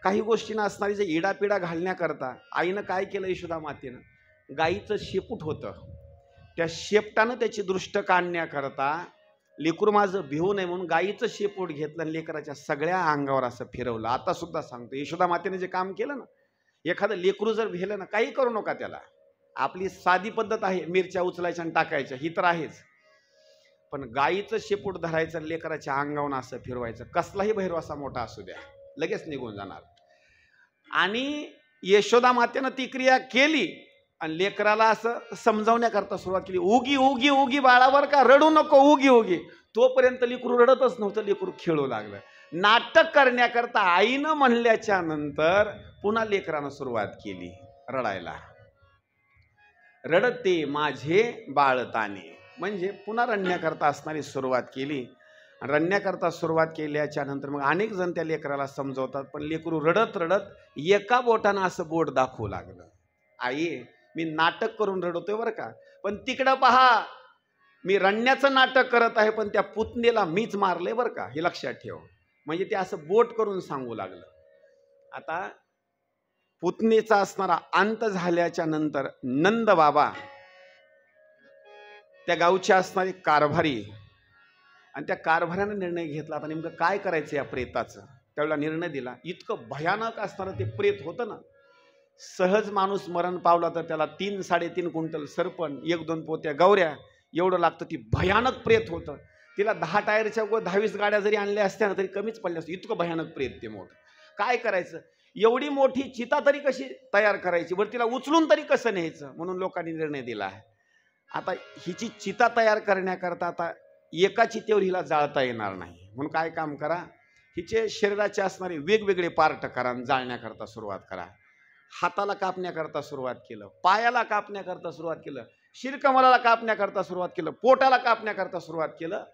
काही गोष्टींना असणारी जे इडापिडा घालण्याकरता आईनं काय केलं? यशोदा मातेनं गाईचं शेपूट होतं, त्या शेपटानं त्याची दृष्ट काढण्याकरता लेकरू माझं भिवू नये म्हणून गाईचं शेपूट घेतलं आणि लेकराच्या सगळ्या अंगावर असं फिरवलं. आता सुद्धा सांगतो, यशोदा मातेने जे काम केलं ना, एखादं लेकरू जर भिलं ना, काही करू नका त्याला. आपली साधी पद्धत आहे, मिरच्या उचलायच्या आणि टाकायच्या, ही तर आहेच. पण गाईचं शेपूट धरायचं, लेकराच्या अंगावर असं फिरवायचं. कसलाही भैरव असा मोठा असू द्या, लगेच निघून जाणार. आणि यशोदा मातेनं ती क्रिया केली आणि लेकराला असं समजावण्याकरता सुरुवात केली, उगी उगी उगी बाळावर का, रडू नको, उगी उगी. तोपर्यंत लेकरू रडतच नव्हतं, लेकरू खेळू लागलं. नाटक करण्याकरता आईनं म्हणल्याच्या नंतर पुन्हा लेकरानं सुरुवात केली रडायला. रडते माझे बाळताने, म्हणजे पुन्हा रडण्याकरता असणारी सुरुवात केली. रडण्याकरता सुरुवात केल्याच्या नंतर मग अनेक जण त्या लेकराला समजवतात, पण लेकरू रडत रडत एका बोटानं असं बोट दाखवू लागलं, आई मी नाटक करून रडतोय बरं का, पण तिकडं पहा मी रडण्याचं नाटक करत आहे, पण त्या पुतणीला मीच मारलंय बरं का, हे लक्षात ठेव. म्हणजे ते असं बोट करून सांगू लागलं. आता पुतणीचा असणारा अंत झाल्याच्या नंतर नंद बाबा, त्या गावचे असणारे कारभारी, आणि त्या कारभाराने निर्णय घेतला आता नेमकं काय करायचं या प्रेताचं. त्यावेळेला निर्णय दिला. इतकं भयानक असणारं ते प्रेत होतं ना, सहज माणूस मरण पावला तर त्याला 3-3.5 क्विंटल सरपण, 1-2 पोत्या गौऱ्या एवढं लागतं. ती भयानक प्रेत होतं. तिला 10 टायरच्या व 10-20 गाड्या जरी आणल्या असत्या ना तरी कमीच पडल्या असत्या. इतकं भयानक प्रेत ते मोठं. काय करायचं, एवढी मोठी चिता तरी कशी तयार करायची, बरं तिला उचलून तरी कसं न्यायचं, म्हणून लोकांनी निर्णय दिला आहे. आता हिची चिता तयार करण्याकरता आता एका चितेवर हिला जाळता येणार नाही, म्हणून काय काम करा, हिचे शरीराचे असणारे वेगवेगळे पार्ट करा आणि जाळण्याकरता सुरुवात करा. हाताला कापण्याकरता सुरुवात केलं, पायाला कापण्याकरता सुरुवात केलं, शिरकमलाला कापण्याकरता सुरुवात केलं, पोटाला कापण्याकरता सुरुवात केलं.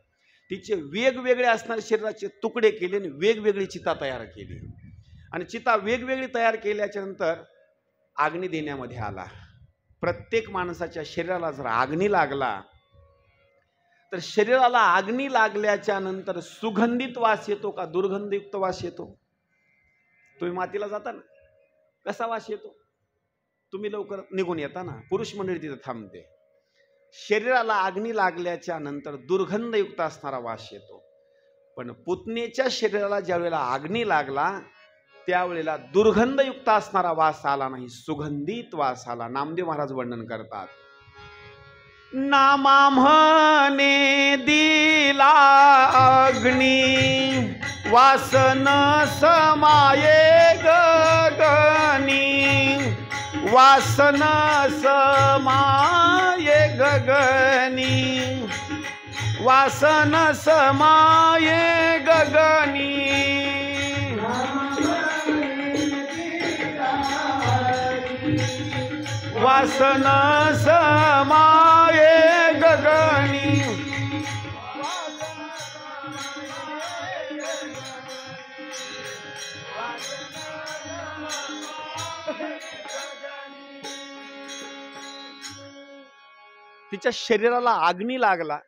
तिचे वेगवेगळे असणारे शरीराचे तुकडे केले आणि वेगवेगळी चिता तयार केली. आणि चिता वेगवेगळी तयार केल्याच्या नंतर अग्नी देण्यामध्ये आला. प्रत्येक माणसाच्या शरीराला जर अग्नी लागला तर शरीराला अग्नी लागल्याच्या नंतर सुगंधित वास येतो का दुर्गंधयुक्त वास येतो? तुम्ही मातीला जाता ना, कसा वास येतो? तुम्ही लवकर निघून येता ना, पुरुष मंडळी तिथे थांबते. शरीराला अग्नी लागल्याच्या नंतर दुर्गंधयुक्त असणारा वास येतो. पण पुतणेच्या शरीराला ज्या वेळेला अग्नी लागला त्यावेळेला दुर्गंधयुक्त असणारा वास आला नाही, सुगंधित वास आला. नामदेव महाराज वर्णन करतात, नामा म्हणे दिला अग्नी वासन समाये गगनी, वासन समाये गगनी, वासन समाये गगनी, वासन समाये गगनी. तिच्या शरीराला अग्नी लागला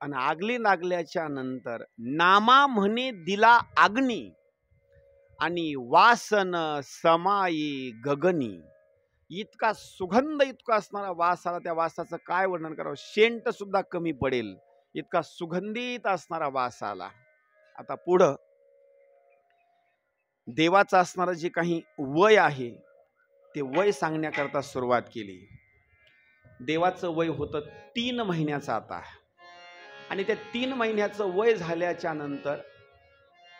आणि अग्नी लागल्याच्या नंतर नामा म्हणे दिला अग्नी आणि वासन समाई गगनी. इतका सुगंध इतका असणारा वास आला. त्या वासाचं काय वर्णन करावं, शेंट सुद्धा कमी पडेल इतका सुगंधित असणारा वास आला. आता पुढं देवाचं असणारं जे काही वय आहे ते वय सांगण्याकरता सुरुवात केली. देवाचं वय होतं 3 महिन्याचं आता. आणि त्या 3 महिन्याचं वय झाल्याच्या नंतर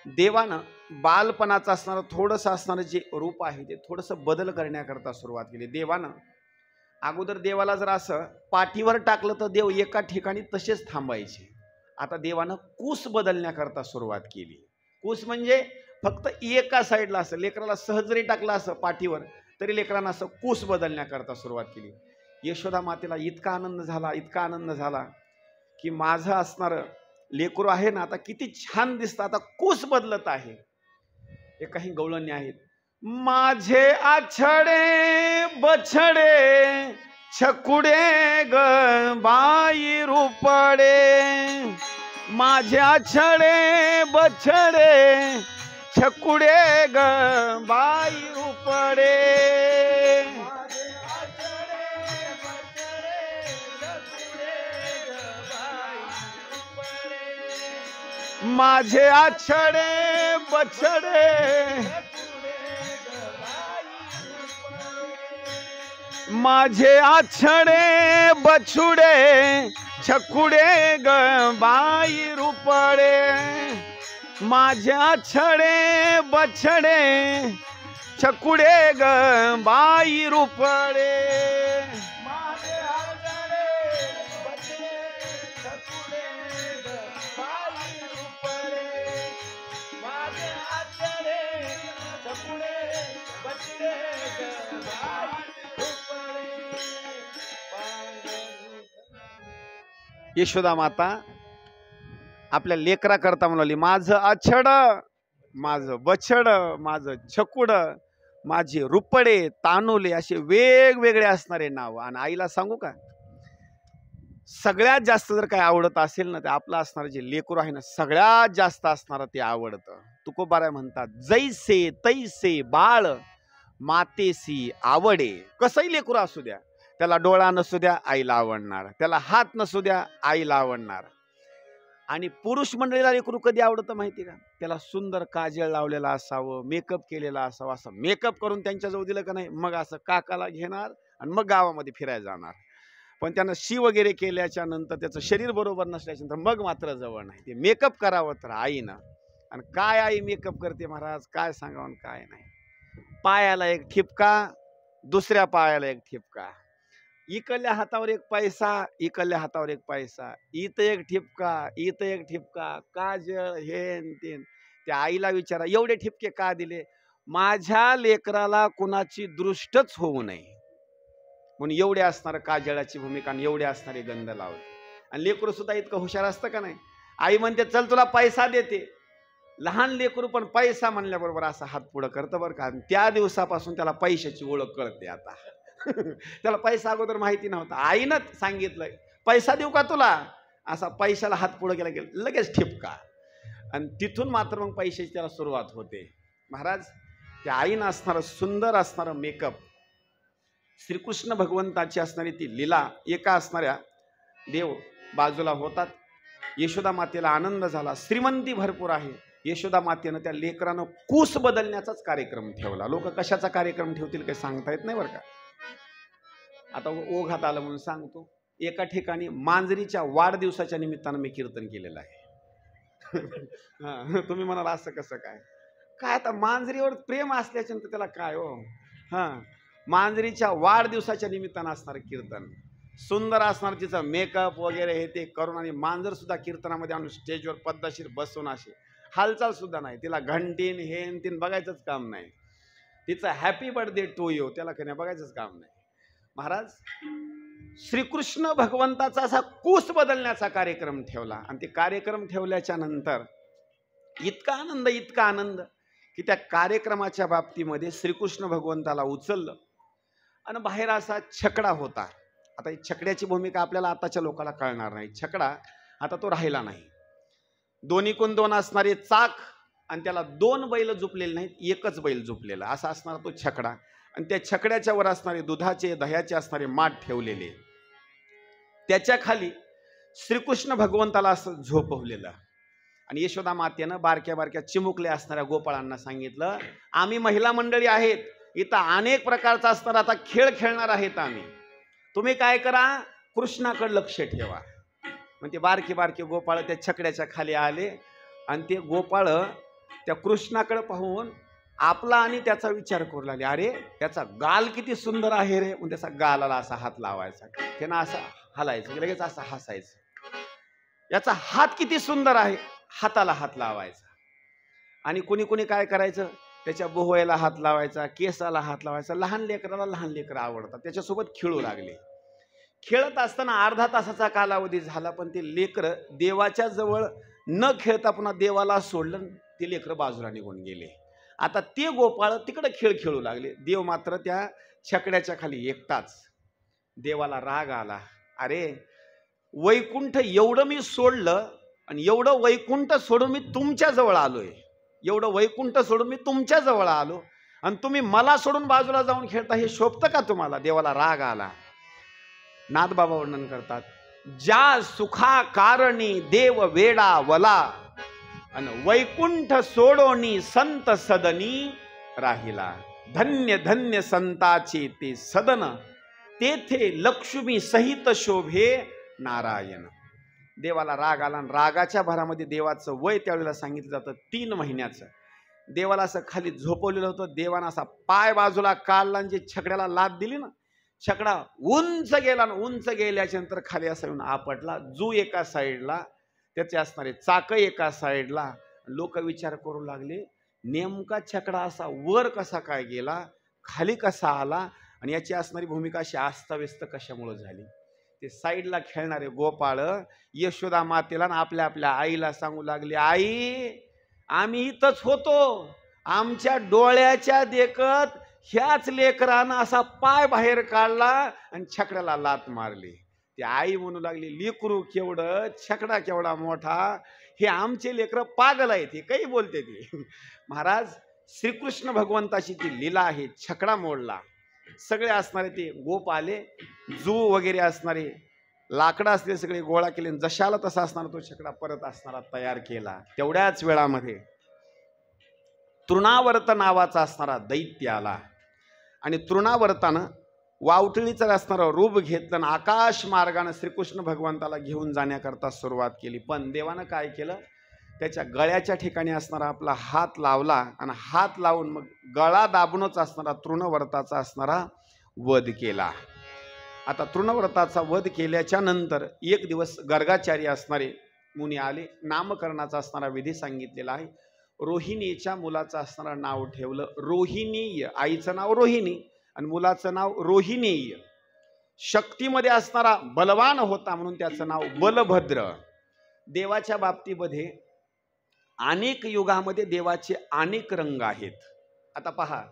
देवानं बालपणाचं असणारं थोडंसं असणारं जे रूप आहे ते थोडंसं बदल करण्याकरता सुरुवात केली. देवानं अगोदर देवाला जर असं पाठीवर टाकलं तर देव एका ठिकाणी तसेच थांबायचे. आता देवानं कूस बदलण्याकरता सुरुवात केली. कूस म्हणजे फक्त एका साईडला असं, लेकराला सहज जरी टाकलं असं पाठीवर तरी लेकरांना असं कूस बदलण्याकरता सुरुवात केली. यशोदा मातेला इतका आनंद झाला, इतका आनंद झाला की माझं असणारं लेकरू आहे ना आता किती छान दिसतं, आता कूस बदलत आहे. हे काही गवळणी आहेत, माझे आछडे बछडे छकुडे ग बाई रुपडे, माझे आछडे बछडे छकुडे ग बाई रुपडे, माझे आछडे बछडे, माझे आछडे बछुडे छकुडे ग बाई रुपडे, माझे आछडे बछडे छकुडे ग बाई रुपडे, यशोदा माता आपल्या लेकरा करता म्हणाली, माझं आछड, माझं बछड, माझं छकुड, माझे रुपडे तानुले, असे वेगवेगळे असणारे नाव. आणि आईला सांगू का, सगळ्यात जास्त जर काय आवडत असेल ना ते आपलं असणारं जे लेकरू आहे ना, सगळ्यात जास्त असणारं ते आवडतं. तुकोबाराय म्हणतात, जैसे तैसे बाळ मातेसी आवडे. कसंही लेकरू असू द्या, त्याला डोळा नसू द्या आईला आवडणार, त्याला हात नसू द्या आईला आवडणार. आणि पुरुष मंडळीला लेकरू कधी आवडतं माहिती का? त्याला सुंदर काजळ लावलेला असावं, मेकअप केलेला असावा. असं मेकअप करून त्यांच्याजवळ दिलं का नाही, मग असं काकाला घेणार आणि मग गावामध्ये फिरायला जाणार. पण त्यानं शी वगैरे केल्याच्या नंतर त्याचं शरीर बरोबर नसल्याच्या नंतर मग मात्र जवळ नाही. ते मेकअप करावं तर आईनं. आणि काय आई मेकअप करते महाराज, काय सांगावं काय नाही. पायाला एक ठिपका, दुसऱ्या पायाला एक ठिपका, इकडल्या हातावर एक पैसा, इकडल्या हातावर एक पैसा, इथं एक ठिपका, इथं एक ठिपका, काजळ हेन तेन. त्या आईला विचारा एवढे ठिपके का दिले? माझ्या लेकराला कुणाची दृष्टच होऊ नये म्हणून एवढे असणार काजळाची भूमिका आणि एवढे असणारे गंध लावते. आणि लेकरू सुद्धा इतकं हुशार असतं का नाही? आई म्हणते चल तुला पैसा देते. लहान लेकरू पण पैसा म्हणल्याबरोबर असा हात पुढं करतं बरं का. त्या दिवसापासून त्याला पैशाची ओळख कळते आता. त्याला पैसा अगोदर माहिती नव्हता. आईनं सांगितलं पैसा देऊ का तुला, असा पैशाला हात पुढं गेला की लगेच ठिपका. आणि तिथून मात्र मग पैशाची त्याला सुरुवात होते. महाराज त्या आईनं असणारं सुंदर असणारं मेकअप, श्रीकृष्ण भगवंताची असणारी ती लीला, एका असणाऱ्या देव बाजूला होतात. यशोदा मातेला आनंद झाला, श्रीमंती भरपूर आहे. यशोदा मातेनं त्या लेकरानं कूस बदलण्याचाच कार्यक्रम ठेवला. लोक कशाचा कार्यक्रम ठेवतील काही सांगता येत नाही बरं का. आता ओघात आलं म्हणून सांगतो, एका ठिकाणी मांजरीच्या वाढदिवसाच्या निमित्तानं मी कीर्तन केलेलं आहे. तुम्ही म्हणाल असं कसं काय? काय आता मांजरीवर प्रेम असल्याच्या नंतर त्याला काय हो. मांजरीच्या वाढदिवसाच्या निमित्तानं असणार कीर्तन, सुंदर असणार, तिचं मेकअप वगैरे हे ते करून, आणि मांजर सुद्धा कीर्तनामध्ये आणून स्टेजवर पद्धतशीर बसून असे हालचाल सुद्धा नाही. तिला घंटीन हेन तीन बघायचंच काम नाही. तिचं हॅपी बर्थडे टू यू त्याला काही बघायचंच काम नाही. महाराज श्रीकृष्ण भगवंताचा असा कूस बदलण्याचा कार्यक्रम ठेवला. आणि ते कार्यक्रम ठेवल्याच्या नंतर इतका आनंद की त्या कार्यक्रमाच्या बाबतीमध्ये श्रीकृष्ण भगवंताला उचललं आणि बाहेर असा छकडा होता. आता छकड्याची भूमिका आपल्याला आताच्या लोकांना कळणार नाही. छकडा आता तो राहिला नाही. दोन्हीकून दोन असणारे चाक आणि त्याला दोन बैल झुपलेले नाहीत, एकच बैल झुपलेला असा असणारा तो छकडा. आणि त्या छकड्याच्या वर असणारे दुधाचे दह्याचे असणारे माठ ठेवलेले, त्याच्या खाली श्रीकृष्ण भगवंताला असं झोपवलेलं. आणि यशोदा मातेनं बारक्या बारक्या चिमुकल्या असणाऱ्या गोपाळांना सांगितलं, आम्ही महिला मंडळी आहेत, इथं अनेक प्रकारचा असणारा आता खेळ खेळणार आहेत आम्ही, तुम्ही काय करा कृष्णाकडे लक्ष ठेवा. मग ते बारके बारके गोपाळ त्या छकड्याच्या खाली आले आणि ते गोपाळ त्या कृष्णाकडे पाहून आपला आणि त्याचा विचार करू लागले. अरे त्याचा गाल किती सुंदर आहे रे. त्याचा गालाला असा हात लावायचा, त्यांना असा हलायचं, लगेच असा हसायचं. याचा हात किती सुंदर आहे, हाताला हात लावायचा. आणि कुणी कुणी काय करायचं, त्याच्या बोहयाला हात लावायचा, केसाला हात लावायचा. लहान लेकरं आवडतात, त्याच्यासोबत खेळू लागले. खेळत असताना अर्धा तासाचा कालावधी झाला, पण ते लेकरं देवाच्या जवळ न खेळता पुन्हा देवाला सोडलं. ते लेकरं बाजूला निघून गेले. आता ते गोपाळ तिकडे खेळ खेळू लागले. देव मात्र त्या छकड्याच्या खाली एकटाच. देवाला राग आला. अरे वैकुंठ एवढं मी सोडलं आणि एवढं वैकुंठ सोडून मी तुमच्या जवळ आलोय, एवढं वैकुंठ सोडून मी तुमच्या जवळ आलो आणि तुम्ही मला सोडून बाजूला जाऊन खेळता, हे शोभतं का तुम्हाला? देवाला राग आला. नाथबाबा वर्णन करतात, ज्या सुखा कारणी देव वेडा वला आणि वैकुंठ सोडोनी संत सदनी राहिला. धन्य धन्य संताचे ते सदन, तेथे लक्ष्मी सहित शोभे नारायण. देवाला राग आला आणि रागाच्या भरामध्ये देवाचं वय त्यावेळेला सांगितलं जातं 3 महिन्याचं. देवाला असं खाली झोपवलेलं होतं. देवानं असा पाय बाजूला काढला आणि जे छकड्याला लाद दिली ना, छकडा उंच गेला ना, उंच गेल्याच्या नंतर खाली असा येऊन आपटला. जू एका साईडला, त्याचे असणारे चाक एका साईडला. लोक विचार करू लागले, नेमका छकडा असा वर कसा काय गेला, खाली कसा आला आणि याची असणारी भूमिका अशी अस्ताव्यस्त कशामुळे झाली. ते साईडला खेळणारे गोपाळ यशोदा मातेला आणि आपल्या आपल्या आईला सांगू लागले, आई आम्ही इथंच होतो, आमच्या डोळ्याच्या देखत ह्याच लेकरानं असा पाय बाहेर काढला आणि छकड्याला लात मारली. ती आई म्हणू लागली, लेकरू केवढं, छकडा केवढा मोठा, हे आमचे लेकरं पागल आहेत, हे काही बोलते ती. महाराज श्रीकृष्ण भगवंताची ती लीला आहे. छकडा मोडला, सगळे असणारे ते गोप आले, जू वगैरे असणारे लाकडं असले सगळे गोळा केले आणि जशाला तसा असणारा तो छकडा परत असणारा तयार केला. तेवढ्याच वेळामध्ये तृणावर्त नावाचा असणारा दैत्य आला आणि तृणावर्तानं वावटळीचं असणारं रूप घेतलं आणि आकाश मार्गाने श्रीकृष्ण भगवंताला घेऊन जाण्याकरता सुरुवात केली. पण देवानं काय केलं, त्याच्या गळ्याच्या ठिकाणी असणारा आपला हात लावला आणि हात लावून मग गळा दाबूनच असणारा तृणवर्ताचा असणारा वध केला. आता तृणव्रताचा वध केल्याच्या नंतर एक दिवस गर्गाचार्य असणारे मुनी आले. नामकरणाचा असणारा विधी सांगितलेला आहे. रोहिणीच्या मुलाचं असणारा नाव ठेवलं रोहिणीय. आईचं नाव रोहिणी आणि मुलाचं नाव रोहिणीय. शक्तीमध्ये असणारा बलवान होता म्हणून त्याचं नाव बलभद्र. देवाच्या बाबतीमध्ये अनेक युगामध्ये देवाचे अनेक रंग आहेत. आता पहा,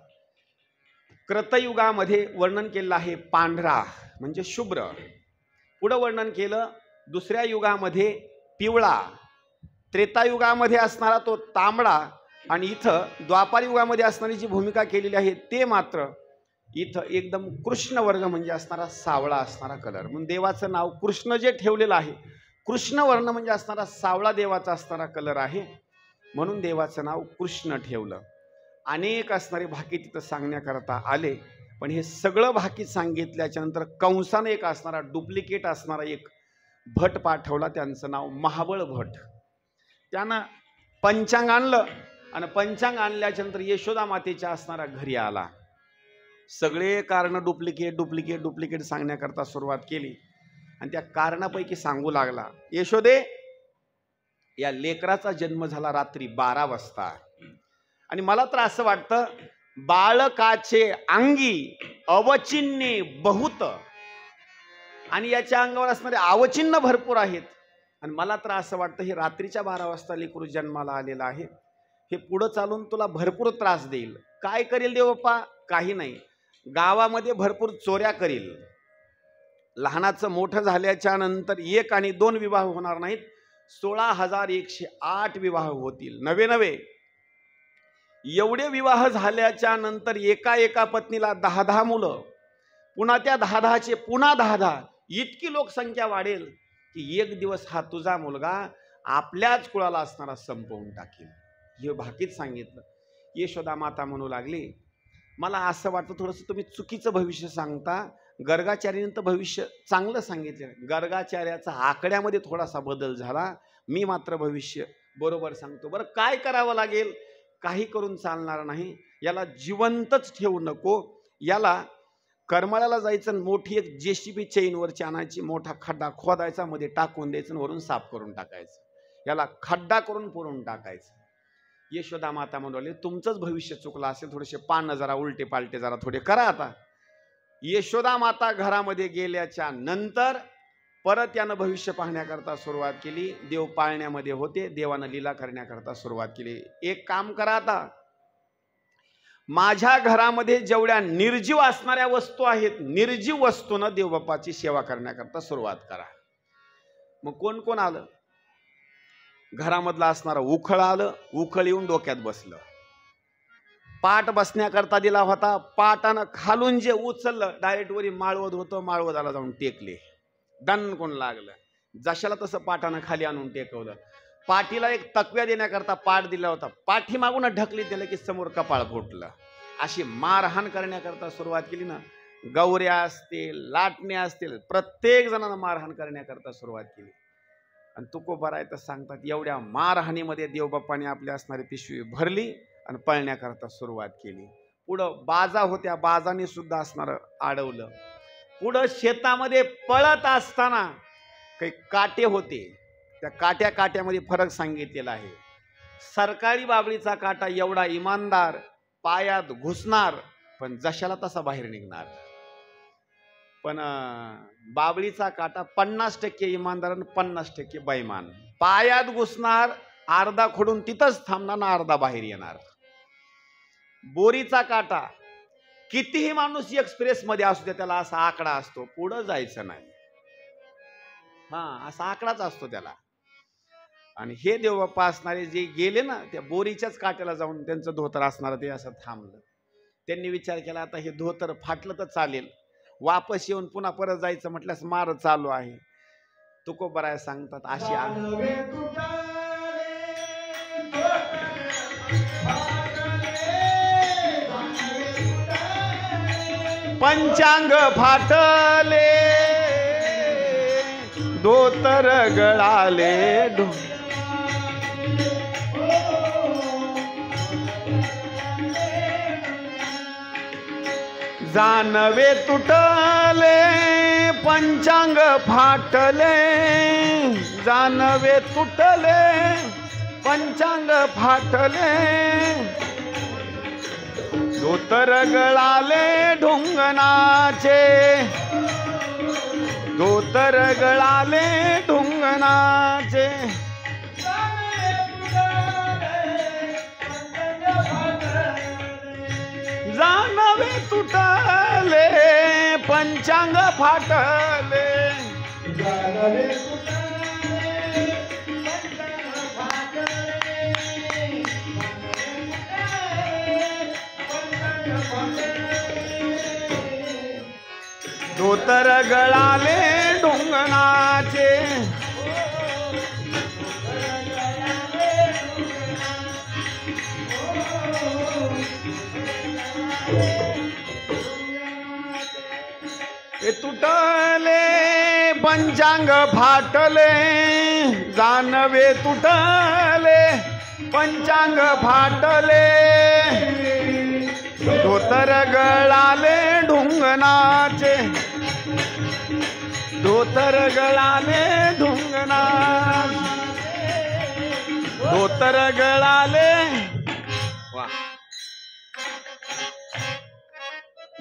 कृतयुगामध्ये वर्णन केलं आहे पांढरा म्हणजे शुभ्र. पुढं वर्णन केलं दुसऱ्या युगामध्ये पिवळा, त्रेतायुगामध्ये असणारा तो तांबडा आणि इथं द्वापार युगामध्ये असणारी जी भूमिका केलेली आहे ते मात्र इथं एकदम कृष्ण वर्ग म्हणजे असणारा सावळा असणारा कलर. म्हणून देवाचं नाव कृष्ण जे ठेवलेलं आहे, कृष्ण वर्ण म्हणजे असणारा सावळा देवाचा असणारा कलर आहे म्हणून देवाचं नाव कृष्ण ठेवलं. अनेक असणारे भाकी तिथं सांगण्याकरता आले. पण हे सगळं भाकी सांगितल्याच्या नंतर कंसाने एक असणारा डुप्लिकेट असणारा एक भट पाठवला. त्यांचं नाव महाबळ भट. त्यानं पंचांग आणलं आणि पंचांग आणल्याच्या नंतर यशोदा मातेच्या असणारा घरी आला. सगळे कारण डुप्लिकेट डुप्लिकेट डुप्लिकेट सांगण्याकरता सुरुवात केली आणि त्या कारणापैकी सांगू लागला, यशोदे, या लेकराचा जन्म झाला रात्री 12 वाजता आणि मला तर असं वाटतं बाळकाचे अंगी अवचिन्ने बहुत आणि याच्या अंगावर असणारे अवचिन्ह भरपूर आहेत आणि मला तर असं वाटतं हे रात्रीच्या 12 वाजता लेकरू जन्माला आलेलं आहे. हे पुढं चालून तुला भरपूर त्रास देईल. काय करेल देव बाप्पा? काही नाही, गावामध्ये भरपूर चोऱ्या करील. लहानाचं मोठं झाल्याच्या नंतर 1 आणि 2 विवाह होणार नाहीत, 16,108 विवाह होतील नवे नवे. एवढे विवाह झाल्याच्या नंतर एका पत्नीला 10 मुलं, पुन्हा त्या 10चे पुन्हा 10, इतकी लोकसंख्या वाढेल की एक दिवस हा तुझा मुलगा आपल्याच कुळाला असणारा संपवून टाकेल. हे भाकीत सांगितलं. यशोदा माता म्हणू लागली, मला असं वाटतं थोडंसं तुम्ही चुकीचं भविष्य सांगता. गर्गाचार्याने तर भविष्य चांगलं सांगितलं, गर्गाचार्याचा आकड्यामध्ये थोडासा बदल झाला, मी मात्र भविष्य बरोबर सांगतो. बरं काय करावं लागेल? काही करून चालणार नाही, याला जिवंतच ठेवू नको. याला करमाळ्याला जायचं, मोठी एक JCB चेनवरची आणायची, मोठा खड्डा खोदायचा, मध्ये टाकून द्यायचं, वरून साफ करून टाकायचं. याला खड्डा करून पुरून टाकायचं. यशोदा माता म्हणाले, तुमचंच भविष्य चुकलं असेल, थोडेसे पान जरा उलटे पालटे जरा थोडे करा. आता यशोदा माता घरामध्ये गेल्याच्या नंतर परत यानं भविष्य पाहण्याकरता सुरुवात केली. देव पाळण्यामध्ये होते, देवानं लीला करण्याकरता सुरुवात केली. एक काम करा, आता माझ्या घरामध्ये जेवढ्या निर्जीव असणाऱ्या वस्तू आहेत, निर्जीव वस्तूनं देवबाप्पाची सेवा करण्याकरता सुरुवात करा. मग कोण कोण आलं? घरामधला असणारा उखळ आलं. उखळ येऊन डोक्यात बसलं. पाट बसण्याकरता दिला होता, पाटानं खालून जे उचललं डायरेक्ट वरी माळवद होतं, माळवदाला जाऊन टेकले. दणकून लागलं. जशाला तसं पाटानं खाली आणून टेकवलं. पाठीला एक तकव्या देण्याकरता पाठ दिला होता, पाठीमागून ढकली दिलं की समोर कपाळ फुटलं. अशी मारहाण करण्याकरता सुरुवात केली ना. गौऱ्या असतील, लाटण्या असतील, प्रत्येक जणांना मारहाण करण्याकरता सुरुवात केली. आणि तुकोबा राय तर सांगतात, एवढ्या मारहाणीमध्ये देवबाप्पाने आपली असणारी पिशवी भरली आणि पळण्याकरता सुरुवात केली. पुढं बाजा होत्या, बाजाने सुद्धा असणारं अडवलं. पुढं शेतामध्ये पळत असताना काही काटे होते, त्या काट्यामध्ये फरक सांगितलेला आहे. सरकारी बाबळीचा काटा एवढा इमानदार, पायात घुसणार पण जशाला तसा बाहेर निघणार. पण बाबळीचा काटा 50% इमानदार आणि 50% बैमान. पायात घुसणार, अर्धा खोडून तिथंच थांबणार ना अर्धा बाहेर येणार. बोरीचा काटा कितीही माणूस एक्सप्रेस मध्ये असू दे, त्याला असा आकडा असतो, पुढं जायचं नाही. असा आकडाच असतो त्याला. आणि हे देवबाप्पा असणारे जे गेले ना, त्या बोरीच्याच काट्याला जाऊन त्यांचं धोतर असणार ते असं थांबलं. त्यांनी विचार केला, आता हे धोतर फाटलं तर चालेल, वापस येऊन पुन्हा परत जायचं म्हटल्यास मार चालू आहे. तुकोबराय सांगतात अशी जानवे तुटाले पंचांग फाटले धोतर गळाले जानवे तुटले पंचांग फाटले जानवे तुटले पंचांग फाटले धोतर गळाले ढुंगणाचे धोतर गळाले ढुंगणाचे जानवे तुटले पंचांग फाटले जानवे धोतर गळाले ढुंगणाचे तुटले पंचांग फाटले जानवे तुटले पंचांग फाटले धोतर गळाले ढुंगणाचे धोतर गळाले ढुंगणा धोतर गळाले वा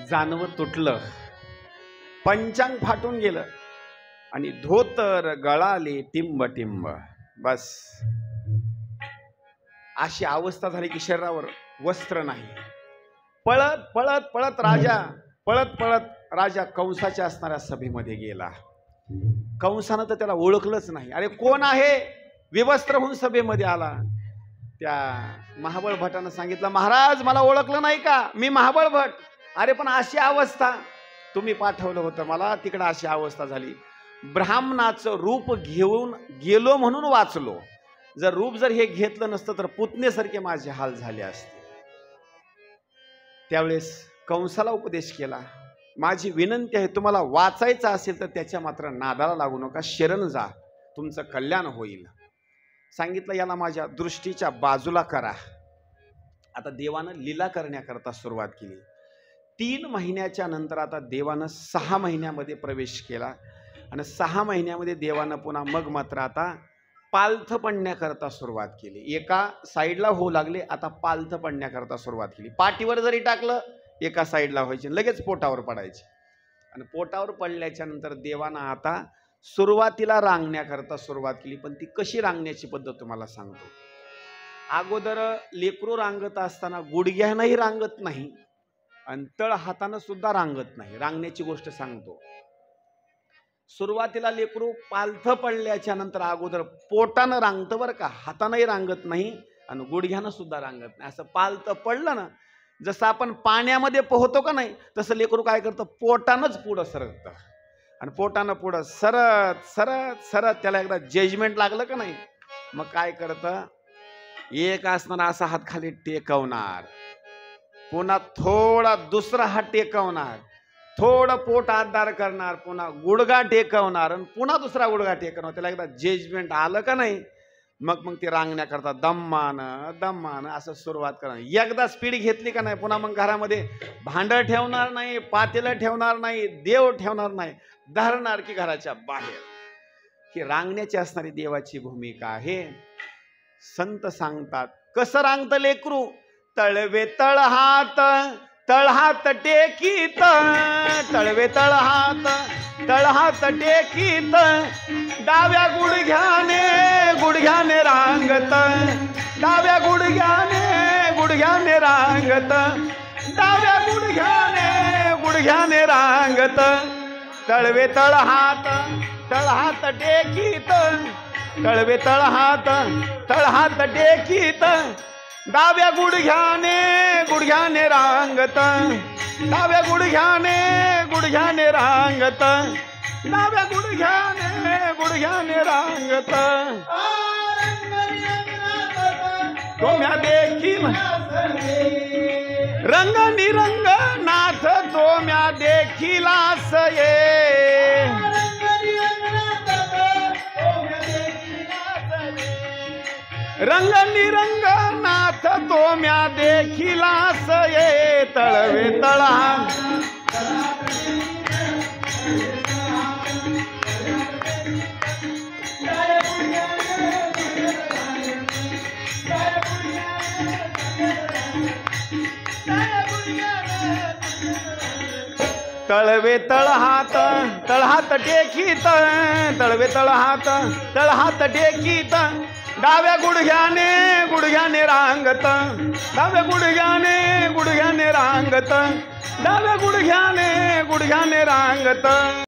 जानवं तुटलं पंचांग फाटून गेलं आणि धोतर गळाले टिंब टिंब बस अशी अवस्था झाली की शरीरावर वस्त्र नाही पळत पळत पळत राजा कंसाच्या असणाऱ्या सभेमध्ये गेला कंसानं तर त्याला ओळखलंच नाही अरे कोण आहे विवस्त्र होऊन सभेमध्ये आला त्या महाबळ भटानं सांगितलं महाराज मला ओळखलं नाही का मी महाबळ भट अरे पण अशी अवस्था तुम्ही पाठवलं होतं मला तिकडं अशी अवस्था झाली ब्राह्मणाचं रूप घेऊन गेलो म्हणून वाचलो जर रूप जर हे घेतलं नसतं तर पुतनेसारखे माझे हाल झाले असते त्यावेळेस कंसाला उपदेश केला माझी विनंती आहे तुम्हाला वाचायचं असेल तर त्याच्या मात्र नादाला लागू नका शरण जा तुमचं कल्याण होईल सांगितलं याला माझ्या दृष्टीच्या बाजूला करा आता देवानं लीला करण्याकरता सुरुवात केली 3 महिन्याच्या नंतर आता देवानं 6 महिन्यामध्ये प्रवेश केला आणि 6 महिन्यामध्ये देवानं पुन्हा मग मात्र आता पालथ पडण्याकरता सुरुवात केली एका साईडला होऊ लागले आता पालथ पडण्याकरता सुरुवात केली पाठीवर जरी टाकलं एका साईडला व्हायचे लगेच पोटावर पडायचे आणि पोटावर पडल्याच्या नंतर देवानं आता सुरुवातीला रांगण्याकरता सुरुवात केली पण ती कशी रांगण्याची पद्धत तुम्हाला सांगतो अगोदर लेकरू रांगत असताना गुडघ्यानंही रांगत नाही आणि तळ हातानं सुद्धा रांगत नाही रांगण्याची गोष्ट सांगतो सुरुवातीला लेकरू पालथ पडल्याच्या नंतर अगोदर पोटानं रांगतं बरं का हातानंही रांगत नाही आणि गुडघ्यानं सुद्धा रांगत नाही असं पालथ पडलं ना जसं आपण पाण्यामध्ये पोहतो का नाही तसं लेकरू काय करतं पोटानंच पुढं सरकतं आणि पोटानं पुढं सरत सरत सरत त्याला एकदा जजमेंट लागलं का नाही मग काय करतं एक असणार असा हात खाली टेकवणार पुन्हा थोडा दुसरा हात टेकवणार थोडं पोट आधार करणार पुन्हा गुडघा टेकवणार आणि पुन्हा दुसरा गुडघा टेकवणार त्याला एकदा जजमेंट आलं का नाही मग ती रांगण्याकरता दम्मानं असं सुरुवात करणार एकदा स्पीड घेतली का नाही पुन्हा मग घरामध्ये भांडं ठेवणार नाही पातेलं ठेवणार नाही देव ठेवणार नाही धरणार की घराच्या बाहेर ही रांगण्याची असणारी देवाची भूमिका आहे संत सांगतात कसं रांगतं लेकरू तळवे तळहात तळहात टेकीत तळवे तळहात टेकीत डाव्या गुडघ्याने रांगत डाव्या गुडघ्याने रांगत डाव्या गुडघ्याने रांगत तळवे तळहात टेकीत तळवे तळहात टेकीत डाव्या गुडघ्याने रांगत डाव्या गुडघ्याने रांगत डाव्या गुडघ्याने रांगत तुम्हा देखील रंग नाथ तुम्हा देखील ये रंग नाथ तुम्हा देखील ये तळवे तळहा तळवे तळहात टेकीत तळवे तळहात टेकीत डाव्या गुडघ्याने रांगत डाव्या गुडघ्याने रांगत डाव्या गुडघ्याने रांगत